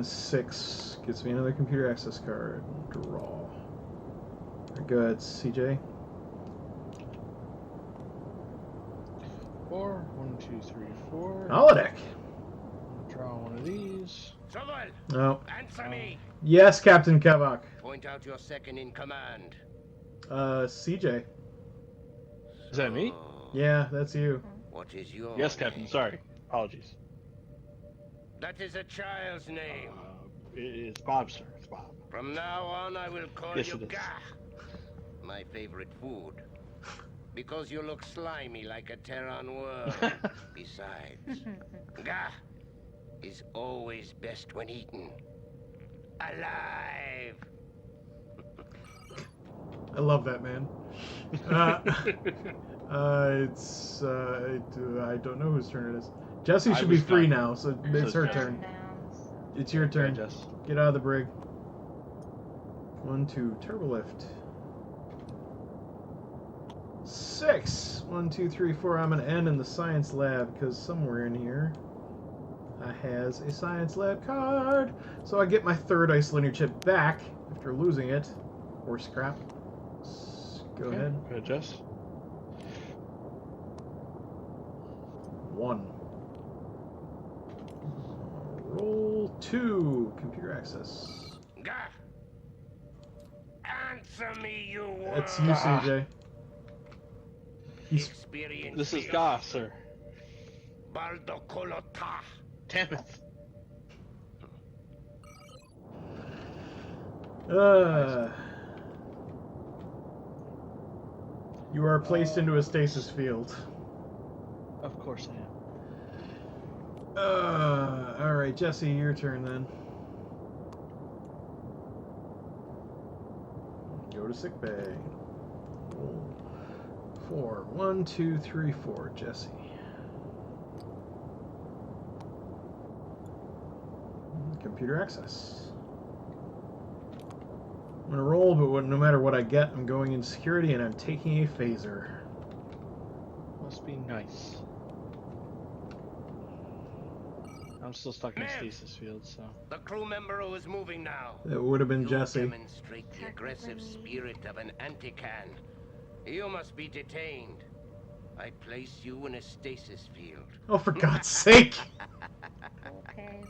6 gets me another computer access card. Draw. Very good, CJ. 4. 1, 2, 3, 4. Holodeck. Draw one of these. Sobel, Oh. answer me. Yes, Captain Kevok. Point out your second in command. CJ. Is that me? Yeah, that's you. What is your Yes, Captain. name? Sorry. Apologies. That is a child's name. It's Bob, sir. It's Bob. From now on, I will call Yes, you it is. Gah. My favorite food. Because you look slimy like a Terran worm. Besides, Gah is always best when eaten. Alive! I love that man. I don't know whose turn it is. Jessie I should be was free done. now, so it's her done. turn. Now, so- It's your turn. Jess. Get out of the brig. 1, 2, turbo lift. 6. 1, 2, 3, 4. I'm gonna end in the science lab because somewhere in here I has a science lab card. So I get my third ice linear chip back after losing it. Or scrap. Go Okay. ahead. Go ahead, Jess. 1. Roll 2. Computer access. Gah! Answer me, you That's worm. you, CJ. He's Experience This is me. Goss, sir. Baldo Kolota. Damn it. You are placed into a stasis field. Of course I am. Alright, Jesse, your turn then. Go to sickbay. Roll 4. 1, 2, 3, 4, Jesse. Computer access. I'm gonna roll, but no matter what I get, I'm going in security and I'm taking a phaser. Must be nice. I'm still stuck in Man. stasis field, so. The crew member who is moving now. That would have been You Jesse. demonstrate the aggressive spirit of an anti-can. You must be detained. I place you in a stasis field. Oh, for God's sake! Okay.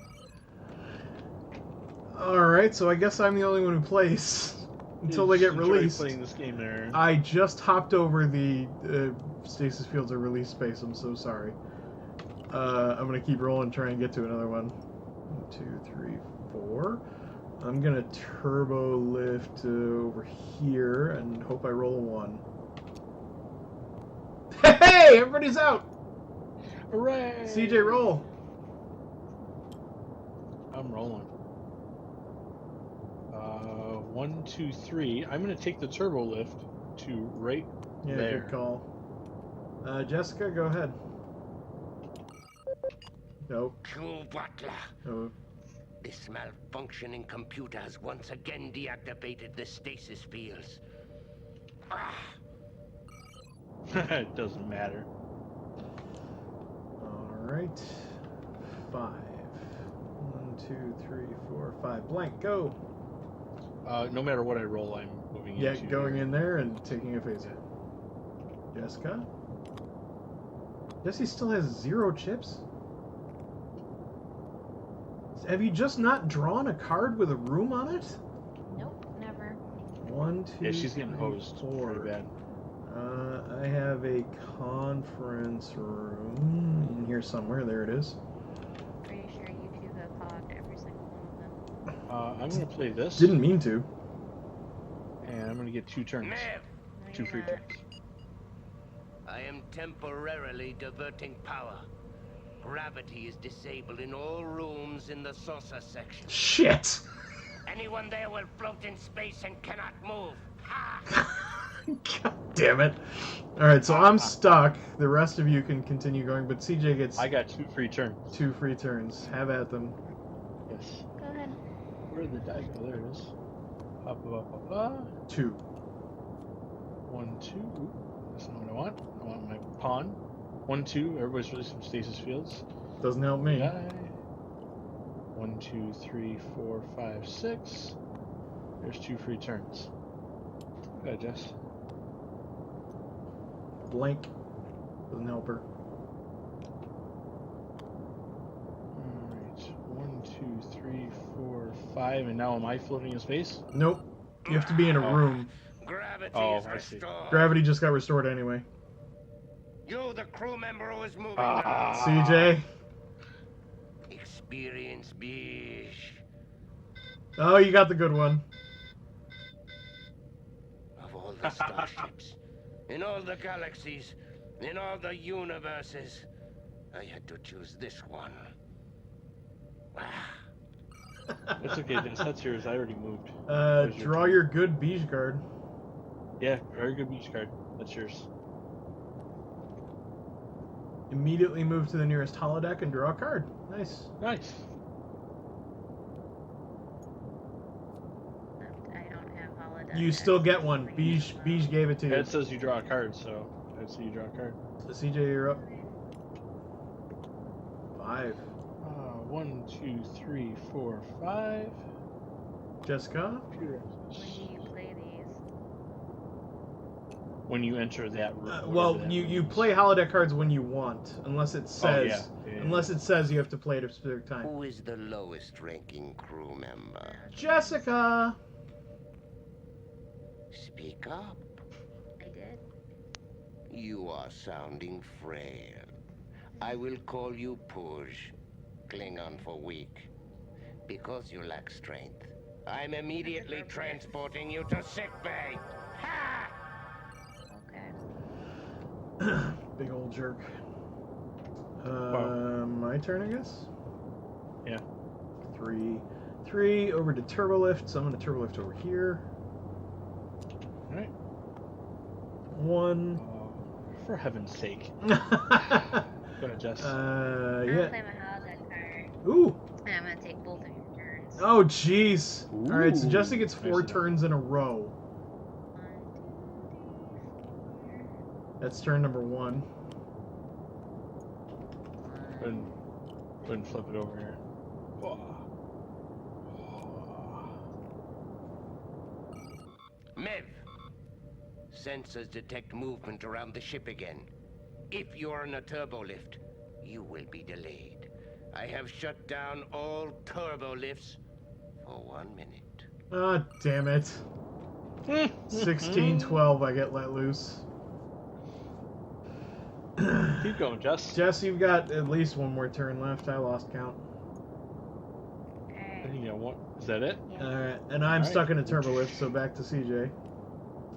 Alright, so I guess I'm the only one who plays until they get Enjoy released. playing this game there. I just hopped over the stasis fields are release space. I'm so sorry. I'm gonna keep rolling, try and get to another one. 1, 2, 3, 4. I'm gonna turbo lift over here and hope I roll a 1. Hey, everybody's out. Hooray! CJ, roll. I'm rolling. 1, 2, 3. I'm gonna take the turbo lift to right Yeah, there. good call. Jessica, go ahead. Nope. Crew Butler. Oh. This malfunctioning computer has once again deactivated the stasis fields. Ah, It doesn't matter. Alright. 5. 1, 2, 3, 4, 5. Blank, go! No matter what I roll, I'm moving Yeah, into. going in there and taking a phaser. Jessica? Jesse still has 0 chips? Have you just not drawn a card with a room on it? Nope, never. 1, 2, Yeah, she's getting 3, hosed 4. pretty bad. I have a conference room in here somewhere. There it is. Pretty sure you two have hogged every single one of them. I'm gonna play this. Didn't mean to. And I'm gonna get 2 turns. Mev, 2 free turns. I am temporarily diverting power. Gravity is disabled in all rooms in the saucer section. Shit! Anyone there will float in space and cannot move. Ha! God damn it. Alright, so I'm stuck. The rest of you can continue going, but CJ gets I got 2 free turns. 2 free turns. Have at them. Yes. Go ahead. Where did the die go? There it is. Up, up, up, up. 2. 1, 2. Ooh, that's not what I want. I want my pawn. 1, 2. Everybody's released from stasis fields. Doesn't help me. Die. 1, 2, 3, 4, 5, 6. There's 2 free turns. Go ahead, Jess. Blank. Doesn't help her. Alright. 1, 2, 3, 4, 5. And now am I floating in space? Nope. You have to be in a room. Gravity Oh, is I see. restored. Gravity just got restored anyway. You, the crew member who is moving Ah. now. CJ? Experience Bish. Oh, you got the good one. Of all the starships, in all the galaxies, in all the universes, I had to choose this one. That's okay, Jess. That's yours. I already moved. There's your Draw turn. your good beige card. Yeah, very good beach card. That's yours. Immediately move to the nearest holodeck and draw a card. Nice. Nice. I don't have holodeck. You still get one. Beige gave it to you. It says you draw a card, so I'd say you draw a card. So CJ, you're up. 5. 1, 2, 3, 4, 5. Jessica? When do you play these? When you enter that room. Well, whatever that you room is. play holodeck cards when you want, unless it says Yeah, unless it says you have to play at a specific time. Who is the lowest ranking crew member? Jessica. Speak up. I did. You are sounding frail. I will call you Puj, Klingon for weak. Because you lack strength, I'm immediately transporting you to sickbay. Ha! Okay. Big old jerk. Wow. My turn, I guess. Yeah. 3 over to turbolift. So I'm gonna turbolift over here. Alright. 1. For heaven's sake. Yeah. Go ahead, Jess. I'm gonna play my holodeck card. Ooh. And I'm gonna take both of your turns. Oh, jeez. All right, so Ooh. Jesse gets 4 Nice. turns in a row. 1, 2, 3, 4. That's turn number 1. Go ahead and flip it over here. Mev, sensors detect movement around the ship again. If you are in a turbo lift, you will be delayed. I have shut down all turbo lifts for 1 minute. Ah, damn it. 16-12, I get let loose. Keep going, Jess. Jess, you've got at least 1 more turn left. I lost count. I Alright. think you got one. Is that it? Yeah. Alright, and I'm Alright. stuck in a turbo lift, so back to CJ.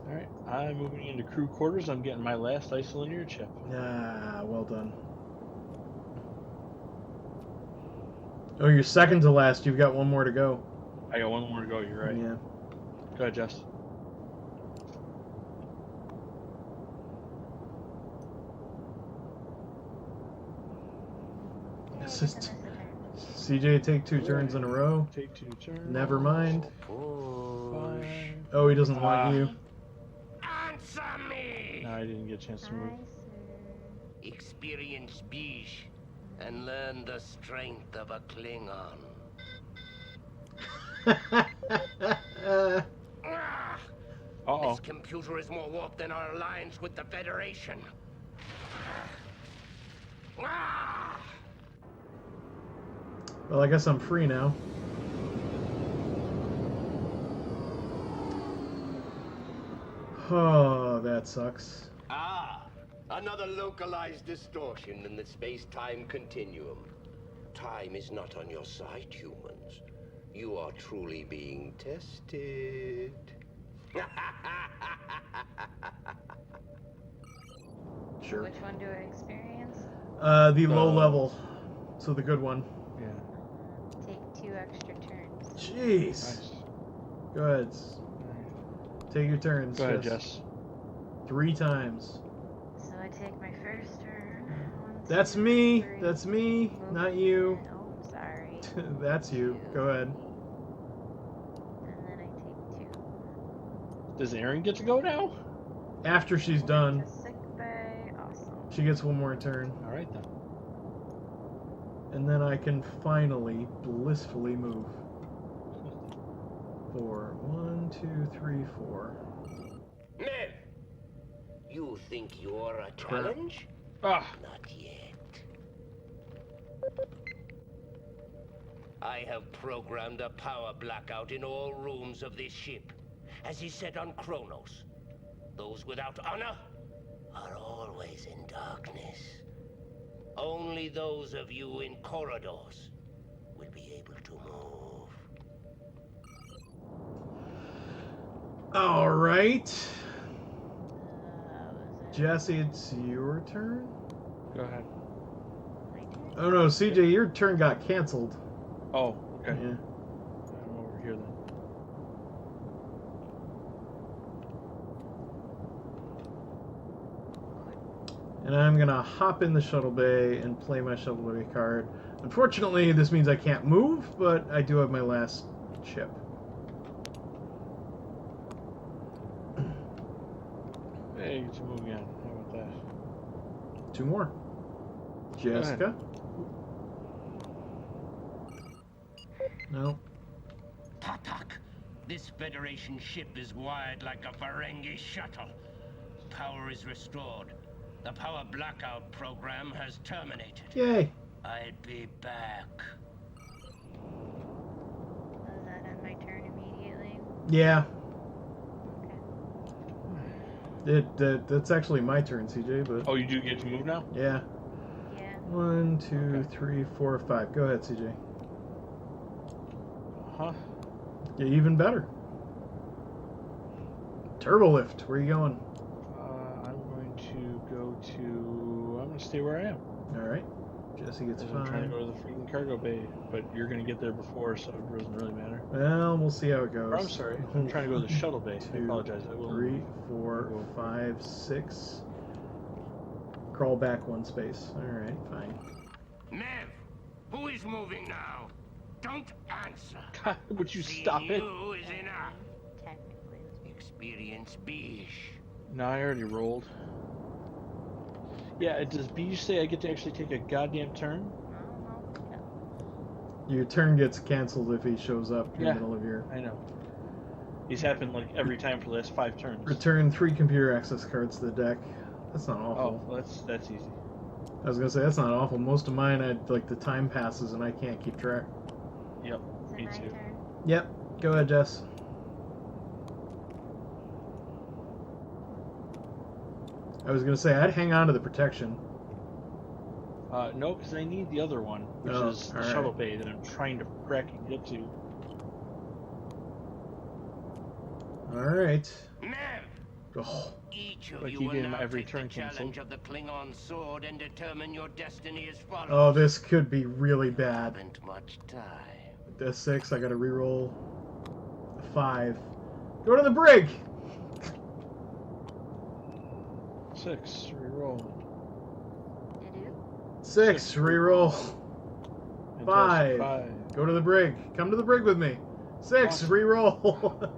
Alright. I'm moving into crew quarters. I'm getting my last isolinear chip. Ah, well done. Oh, you're second to last. You've got 1 more to go. I got 1 more to go. You're right. Yeah. Go ahead, Jess. This is CJ take 2 turns in a row. Take 2 turns. Never mind. Push. 5. Oh, he doesn't want you. Answer me! No, I didn't get a chance to move. Experience Bish and learn the strength of a Klingon. Ah! Uh-oh. This computer is more warped than our alliance with the Federation. Ah! Well, I guess I'm free now. Oh, that sucks. Ah! Another localized distortion in the space-time continuum. Time is not on your side, humans. You are truly being tested. Sure. Which one do I experience? The low level. So the good one. Yeah. Take 2 extra turns. Jeez. Nice. Go ahead. Alright. Take your turns. Go ahead, Jess. 3 times. So I take my first turn. 1, That's 2, me. 3. That's me. Not you. Oh, sorry. That's you. Go ahead. And then I take 2. Does Aaron get to go now? After she's done, To sick bay. Awesome. she gets one more turn. All right then. And then I can finally blissfully move. 4. 1, 2, 3, 4. Mev, you think you're a Crap. challenge? Ah. Not yet. I have programmed a power blackout in all rooms of this ship, as is said on Kronos. Those without honor are always in darkness. Only those of you in corridors will be able to move. All right. Was it Jesse, it's your turn. Go ahead. my turn? Oh no, CJ, your turn got canceled. Oh, okay. Yeah. I'm over here then. And I'm gonna hop in the shuttle bay and play my shuttle bay card. Unfortunately, this means I can't move, but I do have my last chip. Hey, get to move again. How about that? 2 more. Jessica. No. Tatak, this Federation ship is wired like a Ferengi shuttle. Power is restored. The power blackout program has terminated. Yay. I'll be back. Does that end my turn immediately? Yeah. Okay. That's actually my turn, CJ, but Oh, you do get to move now? yeah. Yeah. 1, 2, Okay. 3, 4, 5. Go ahead, CJ. Huh? Yeah, even better. Turbo lift. Where are you going? I'm going to go to. I'm going to stay where I am. All right. Jesse gets I'm trying to 5. go to the freaking cargo bay, but you're going to get there before, so it doesn't really matter. Well, we'll see how it goes. Or, I'm sorry. I'm trying to go to the shuttle bay. I 2, apologize. I will. 3, 4, 5, 6. Crawl back 1 space. All right, fine. Mev, who is moving now? Don't answer. God, would you Seeing stop it? you is enough. Technically. Experience Bish. No, I already rolled. Yeah, does B say I get to actually take a goddamn turn? No. Your turn gets canceled if he shows up in Yeah. the middle of your... I know. He's happened like every time for the last 5 turns. Return 3 computer access cards to the deck. That's not Oh, awful. well, that's easy. I was gonna say that's not awful. Most of mine, like the time passes and I can't keep track. Yep, Is it me my too. turn? Yep. Go ahead, Jess. I was gonna say I'd hang on to the protection. No, because I need the other one, which Oh, is the alright. shuttle bay that I'm trying to crack and get to. All right. Mev, Oh, each of Like you you will did in now every take turn the challenge cancel. of the Klingon sword and determine your destiny as follows. oh, this could be really bad. Haven't much time. The 6, I gotta reroll. 5. Go to the brig. 6, reroll. Did you? 6, reroll. And 5. 5. Go to the brig. Come to the brig with me. 6, Awesome. reroll. 4.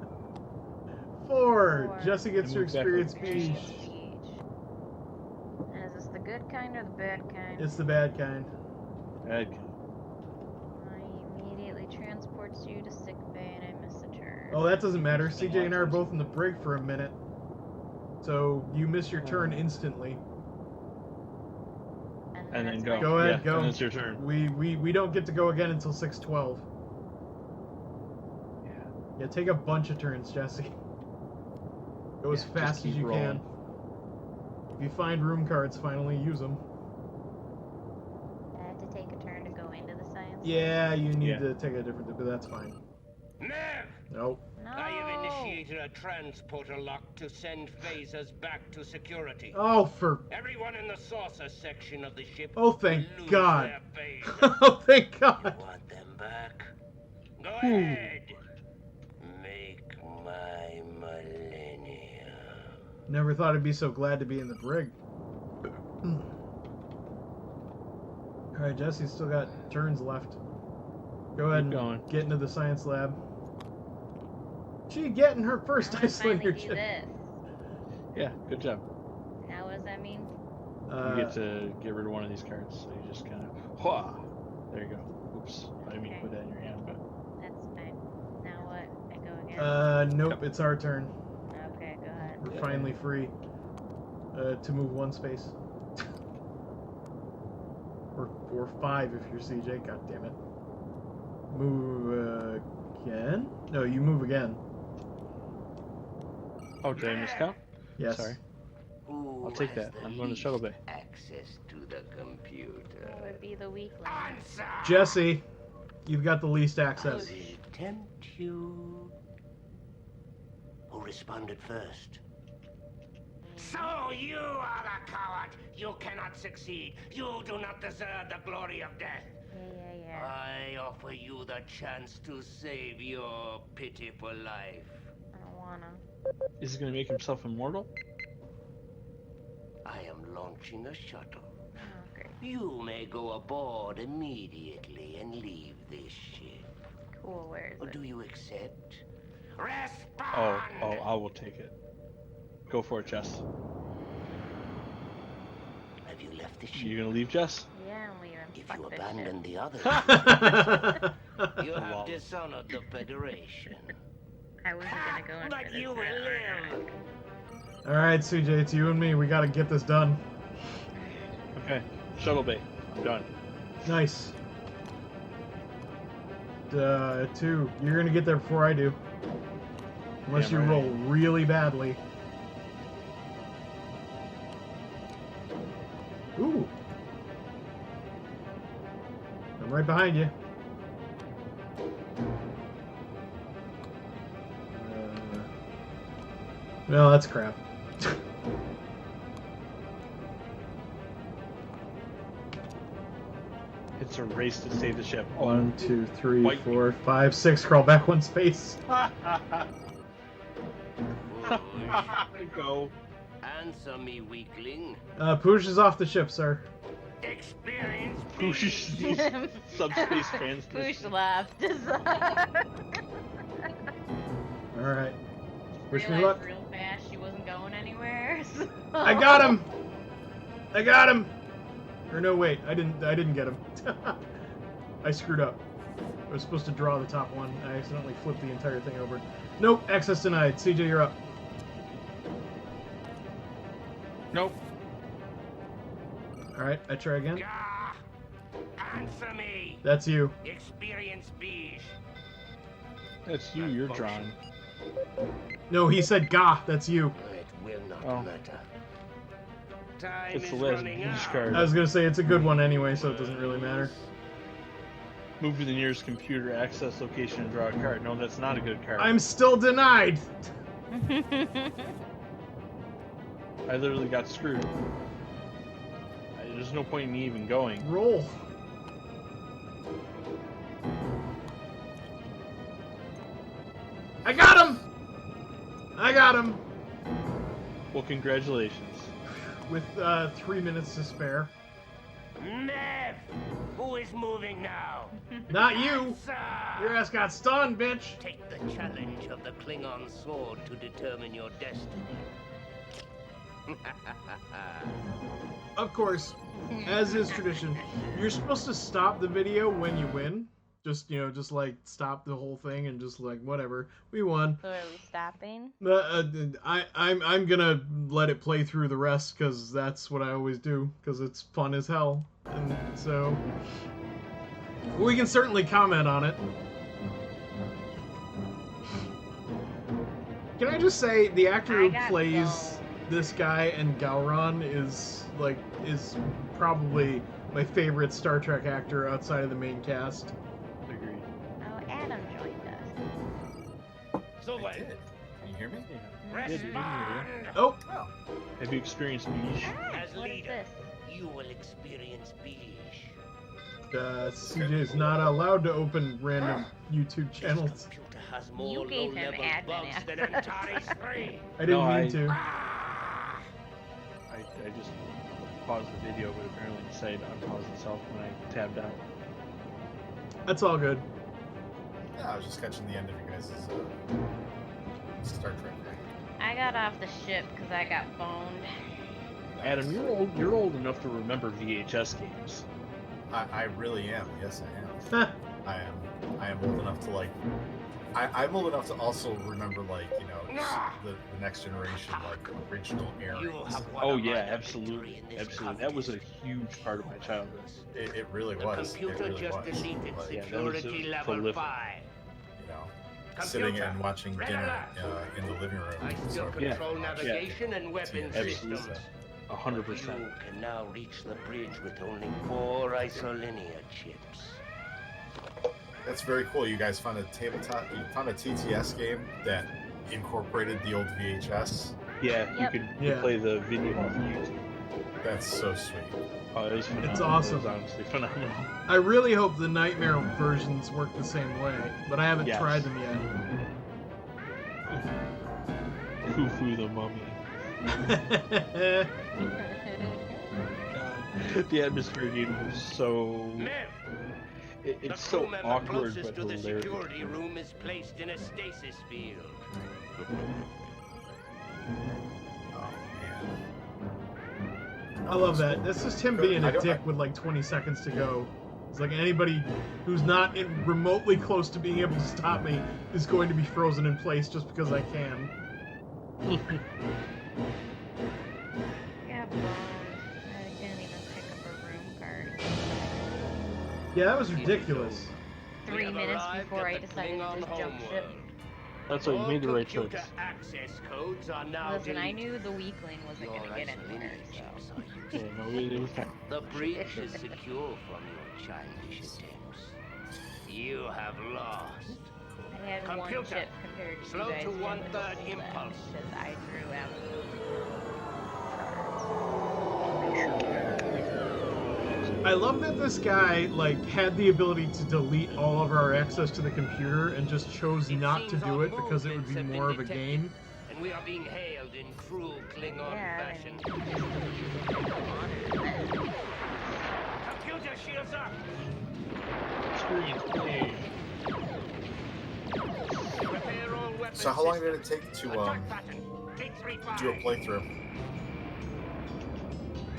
4. Jesse gets to And move back experience with Beach. And is this the good kind or the bad kind? It's the bad kind. Egg. He immediately transports you to sick bay and I miss a turn. Oh, that doesn't matter. CJ and I are both in the brig for a minute. So you miss your turn instantly. And then it's go. my Go turn. ahead, Yeah, go. and it's your turn. We don't get to go again until 6:12. Yeah. Yeah, take a bunch of turns, Jesse. Go as Yeah, just fast as keep you rolling. can. If you find room cards, finally use them. I had to take a turn to go into the science. Yeah, you need Yeah. to take a different, but that's fine. Nev! Nope. No. I have initiated a transporter lock to send phasers back to security. Oh, for... Everyone in the saucer section of the ship Oh, thank will lose God. their phasers. Oh, thank You God. want them back? Go ahead. Make my millennium. Never thought I'd be so glad to be in the brig. Alright, Jesse's still got turns left. Go ahead Keep going. and get into the science lab. She getting her I first wanna ice slinger finally do chip. this. Yeah, good job. Now what does that mean? You get to get rid of one of these cards, so you just kind of, there you go. Oops, I didn't mean to Okay. put that in your hand, but That's fine. Now what? I go again? Nope, it's our turn. Okay, go ahead. We're Yeah. finally free to move one space. or 5 if you're CJ, god damn it. Move again? No, you move again. oh, did I miscount? Yes. Sorry. Who I'll take has that. the I'm going to shuttle bay. least access to the computer. What would be the weak link? Answer! Jesse, you've got the least access. Does it tempt you? Who responded first? So you are the coward! You cannot succeed! You do not deserve the glory of death! Yeah. I offer you the chance to save your pitiful life. I don't wanna. Is he going to make himself immortal? I am launching a shuttle. Oh, great. You may go aboard immediately and leave this ship. Cool, where is Or it? do you accept? Respond! Oh, I will take it. Go for it, Jess. Have you left the ship? You going to leave, Jess? Yeah, I'm leaving. If Fuck you this abandon the others, you Lol. have dishonored the Federation. shit. I wasn't gonna go in But for this. you will live. Alright, CJ, it's you and me. We gotta get this done. Okay, shuttle bay. I'm done. Nice. 2. You're gonna get there before I do. Unless you Damn right. roll really badly. Ooh. I'm right behind you. No, that's crap. It's a race to save the ship. Oh, 1, 2, 3, White. 4, 5, 6. Crawl back 1 space. Go. Answer me, weakling. Poosh is off the ship, sir. Experience Push these subspace fans. Push left. Alright. Wish me Realized luck. real fast she wasn't going anywhere. So. I got him! I got him! Or no, wait, I didn't get him. I screwed up. I was supposed to draw the top one. I accidentally flipped the entire thing over. Nope, access denied. CJ, you're up. Nope. Alright, I try again. Gah! Answer me. That's you. Experience beige. That's you. You're drawn. No, he said gah, that's you. It will not Oh. matter. Time It's is the last running beige out. card. I was gonna say it's a good one anyway, so it doesn't really matter. Move to the nearest computer access location and draw a card. No, that's not a good card. I'm still denied! I literally got screwed. There's no point in me even going. Roll. I got him! I got him! Well, congratulations. With 3 minutes to spare. Nev! Who is moving now? Not you! Answer! Your ass got stunned, bitch! Take the challenge of the Klingon sword to determine your destiny. Of course, as is tradition, you're supposed to stop the video when you win. Just, just like stop the whole thing and just like, whatever. We won. So are we stopping? I'm gonna let it play through the rest because that's what I always do because it's fun as hell. And so we can certainly comment on it. Can I just say the actor I who got plays so- this guy and Gowron is probably my favorite Star Trek actor outside of the main cast. Agreed. Oh, Adam joined us. moving. I did. Can you hear me? Yeah, you didn't hear you. Oh, Oh. Have you experienced beige? As What is leader, this? you will experience beige. CJ is not allowed to open random YouTube This channels. computer has more You gave him low-level admin bugs than access. Antares 3. I didn't No, mean to. I just paused the video, but apparently decided to unpause itself when I tabbed out. That's all good. Yeah, I was just catching the end of you guys' Star Trek. I got off the ship because I got boned. Adam, you're old enough to remember VHS games. I really am. Yes, I am. I am old enough to like. I'm old enough to also remember like the next generation like original You earrings. have won Oh a yeah, minor absolutely, victory in this absolutely. That was a contest. huge part of my childhood. It really The was. It computer really just was. deleted Like, Yeah, that was security a level prolific. 5. sitting Computer, and watching red dinner alert. in the living room. I still sort of control watching navigation and weapon TV. systems. Absolutely. 100%. You can now reach the bridge with only 4 isolinear chips. That's very cool. You guys found a tabletop. You found a TTS game that incorporated the old VHS. Yeah, Yep. you could Yeah. play the video off YouTube. That's so sweet. Oh, it was phenomenal. It's awesome. It was honestly phenomenal. I really hope the Nightmare versions work the same way, but I haven't Yes. tried them Foo the mummy. yet. The atmosphere game was so. Men, It's the so crew member awkward closest but to the hilarious. security room is placed in a stasis field. Oh man. I love that. That's just him being I a don't- dick with like 20 seconds to go. It's like anybody who's not remotely close to being able to stop me is going to be frozen in place just because I can. Yeah, boned. I didn't even pick up a room card. Yeah, that was ridiculous. 3 minutes before I decided to just jump ship. That's why you All made the right choice. computer access codes are now Listen, I deleted. knew the weakling wasn't Your gonna get anywhere, isolinear so. chips are used. Yeah, no, it was kind The breach is secure from your childish attempts. You have lost. I had one Computer, chip compared to slow you guys. to who had 1/3 the whole impulse. Because I drew absolutely. I love that this guy like had the ability to delete all of our access to the computer and just chose It not to seems do our it because it would movements be have been more of a detected. game. And we are being hailed in cruel Klingon Yeah, fashion. I mean, just Computer shields up! experience play. Prepare all weapon So how long did systems. it take to Attack pattern. T35. do a playthrough?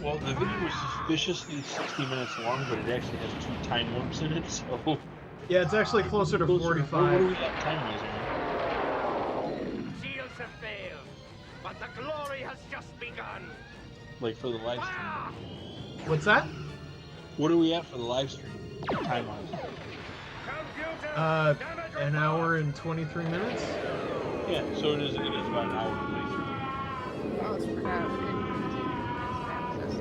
Well, the video was suspiciously 60 minutes long, but it actually has 2 time loops in it, so. Yeah, it's actually closer to What do 45. we got time-wise, Aaron? Shields have failed, but the glory has just begun. Like for the live stream. Fire! What's that? What are we at for the live stream? Time-wise. Computer, damage An report. hour and 23 minutes? Yeah, so it is about an hour playthrough. Oh, that's pretty Wow, good. we couldn't continue past that,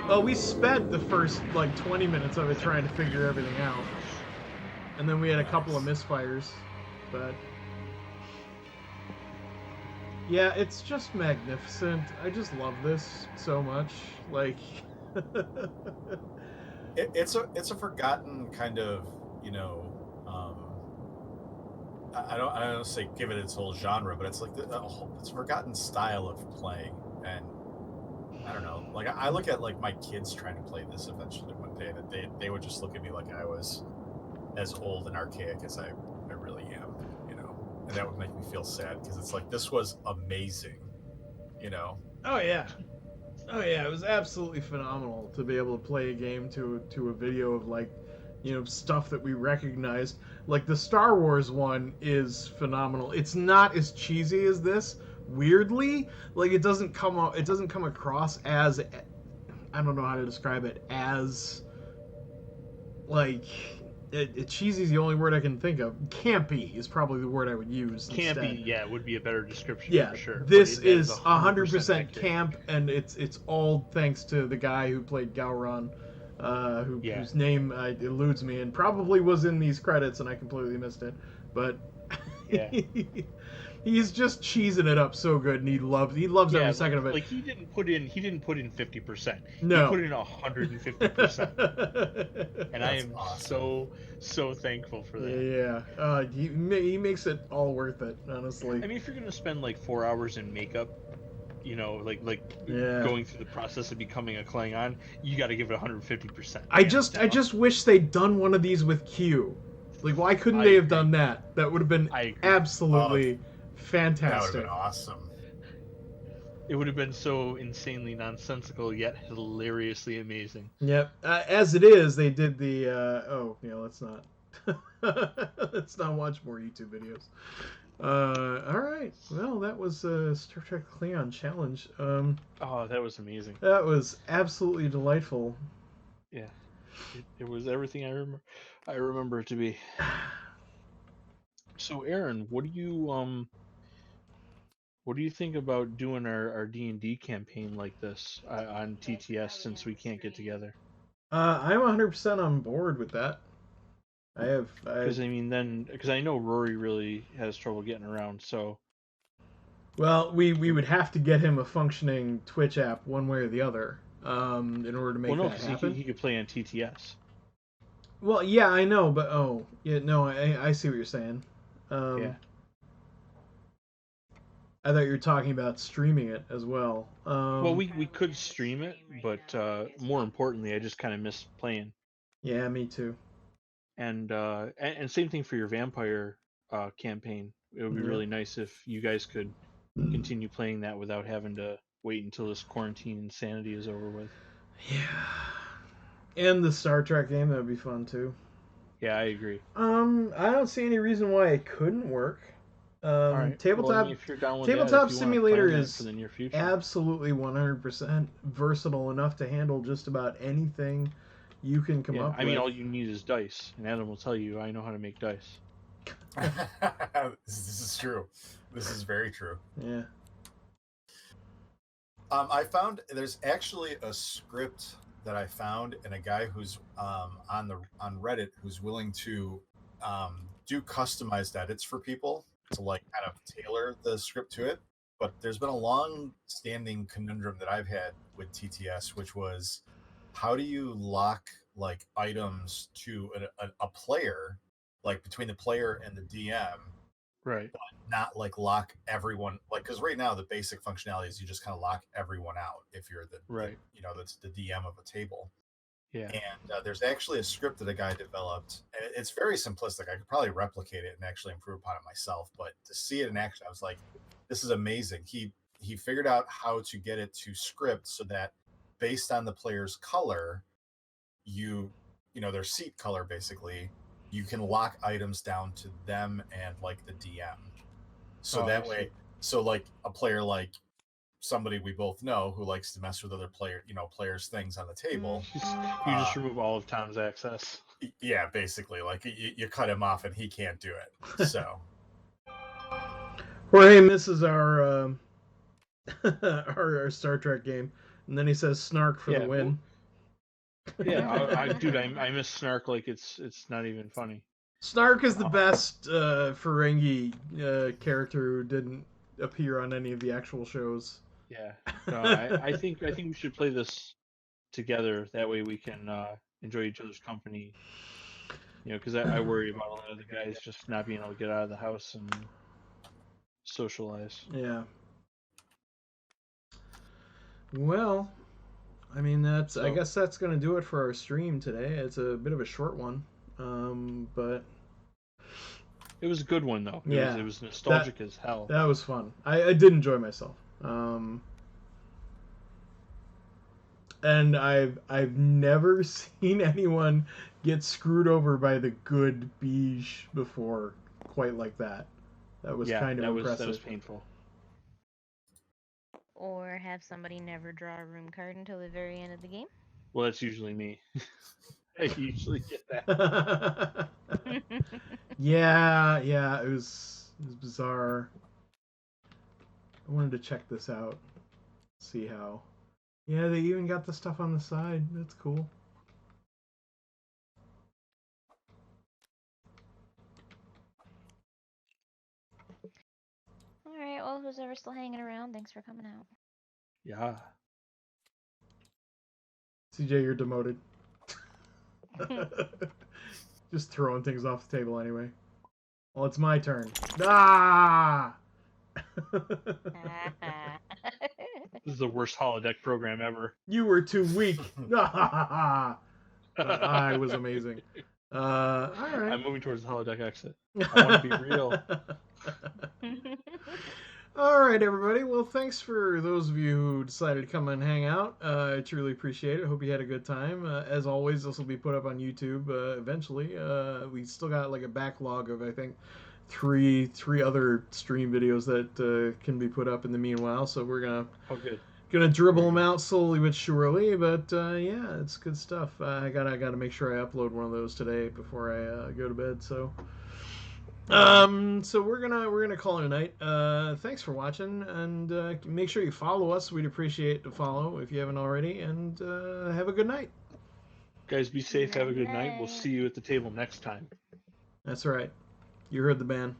so Well, we spent the first like 20 minutes of it trying to figure everything out. And then we had a couple of misfires, but yeah, it's just magnificent. I just love this so much. Like It's a forgotten kind of I don't say give it its whole genre, but it's like it's a forgotten style of playing, and I don't know. Like I look at like my kids trying to play this eventually one day, that they would just look at me like I was as old and archaic as I really am, and that would make me feel sad because it's like this was amazing, oh yeah. Oh yeah, it was absolutely phenomenal to be able to play a game to a video of like, stuff that we recognized. Like the Star Wars one is phenomenal. It's not as cheesy as this, weirdly. Like it doesn't come across as, I don't know how to describe it, as like cheesy is the only word I can think of. Campy is probably the word I would use. Campy, instead. yeah, would be a better description Yeah, for sure. this But it is 100% accurate. camp, and it's all thanks to the guy who played Gowron, whose name eludes me and probably was in these credits and I completely missed it. But Yeah. he's just cheesing it up so good, and he loves every second of it. Like he didn't put in 50%. No. He put in 150%. And I That's am awesome. so thankful for that. Yeah. He makes it all worth it, honestly. I mean, if you're gonna spend like 4 hours in makeup, you know, like Yeah. going through the process of becoming a Klingon, you got to give it 150%. I just wish they'd done one of these with Q. Like, why couldn't they have done that? That would have been absolutely fantastic. That would have been awesome. It would have been so insanely nonsensical yet hilariously amazing. Yep. As it is, they did the. Let's not. Let's not watch more YouTube videos. All right. Well, that was Star Trek Klingon Challenge. Oh, that was amazing. That was absolutely delightful. Yeah, it was everything I remember it to be. So, Aaron, what do you think about doing our D&D campaign like this on TTS since we can't get together? I'm 100% on board with that. Because I know Rory really has trouble getting around. So, well, we would have to get him a functioning Twitch app one way or the other, in order to make that happen. He could play on TTS. Well, yeah, I know, but I see what you're saying. Yeah. I thought you were talking about streaming it as well. Well, we could stream it, but more importantly, I just kind of miss playing. Yeah, me too. And same thing for your vampire campaign. It would be really nice if you guys could continue playing that without having to wait until this quarantine insanity is over with. Yeah. And the Star Trek game, that would be fun too. Yeah, I agree. I don't see any reason why it couldn't work. All right. Tabletop Simulator is for the near future. Absolutely 100% versatile enough to handle just about anything you can come up with. I mean, all you need is dice, and Adam will tell you, I know how to make dice. This is true. This is very true. Yeah. I found there's actually a script that I found, and a guy who's on Reddit who's willing to do customized edits for people to like kind of tailor the script to it. But there's been a long-standing conundrum that I've had with TTS, which was, how do you lock like items to a player, like between the player and the DM, right? But not like lock everyone, like, because right now the basic functionality is you just kind of lock everyone out if you're that's the DM of a table. Yeah. And there's actually a script that a guy developed, and it's very simplistic. I could probably replicate it and actually improve upon it myself, but to see it in action, I was like, this is amazing. He figured out how to get it to script so that based on the player's color, their seat color, basically, you can lock items down to them and like the DM. So that way, like a player like somebody we both know who likes to mess with other players' things on the table. You just remove all of Tom's access. Yeah, basically, like you cut him off and he can't do it. So, Jorge misses our our Star Trek game, and then he says "snark" for the win. Yeah, dude, I miss Snark like it's not even funny. Snark is the best Ferengi character who didn't appear on any of the actual shows. Yeah, no, I think we should play this together. That way we can enjoy each other's company. Because I worry about a lot of the guys just not being able to get out of the house and socialize. Yeah. Well, I mean I guess that's gonna do it for our stream today. It's a bit of a short one, but it was a good one though. It was nostalgic as hell. That was fun. I did enjoy myself. And I've never seen anyone get screwed over by the good Beige before quite like that. That was kind of impressive. That was painful. Or have somebody never draw a room card until the very end of the game. Well, that's usually me. I usually get that. Yeah, it was bizarre. I wanted to check this out. See how. Yeah, they even got the stuff on the side. That's cool. All right. Well, who's ever still hanging around, thanks for coming out. Yeah. CJ, you're demoted. Just throwing things off the table anyway. Well, it's my turn. Ah! This is the worst holodeck program ever. You were too weak. I was amazing. All right. I'm moving towards the holodeck exit. I want to be real. All right, everybody. Well, thanks for those of you who decided to come and hang out. I truly appreciate it. Hope you had a good time. As always, this will be put up on YouTube eventually. We still got like a backlog of, I think, three other stream videos that can be put up in the meanwhile. So we're gonna dribble them out slowly but surely. But yeah, it's good stuff. I gotta make sure I upload one of those today before I go to bed. So. So we're gonna call it a night. Thanks for watching, and make sure you follow us. We'd appreciate the follow if you haven't already, and have a good night. Guys, be safe. Have a good night. We'll see you at the table next time. That's right. You heard the band.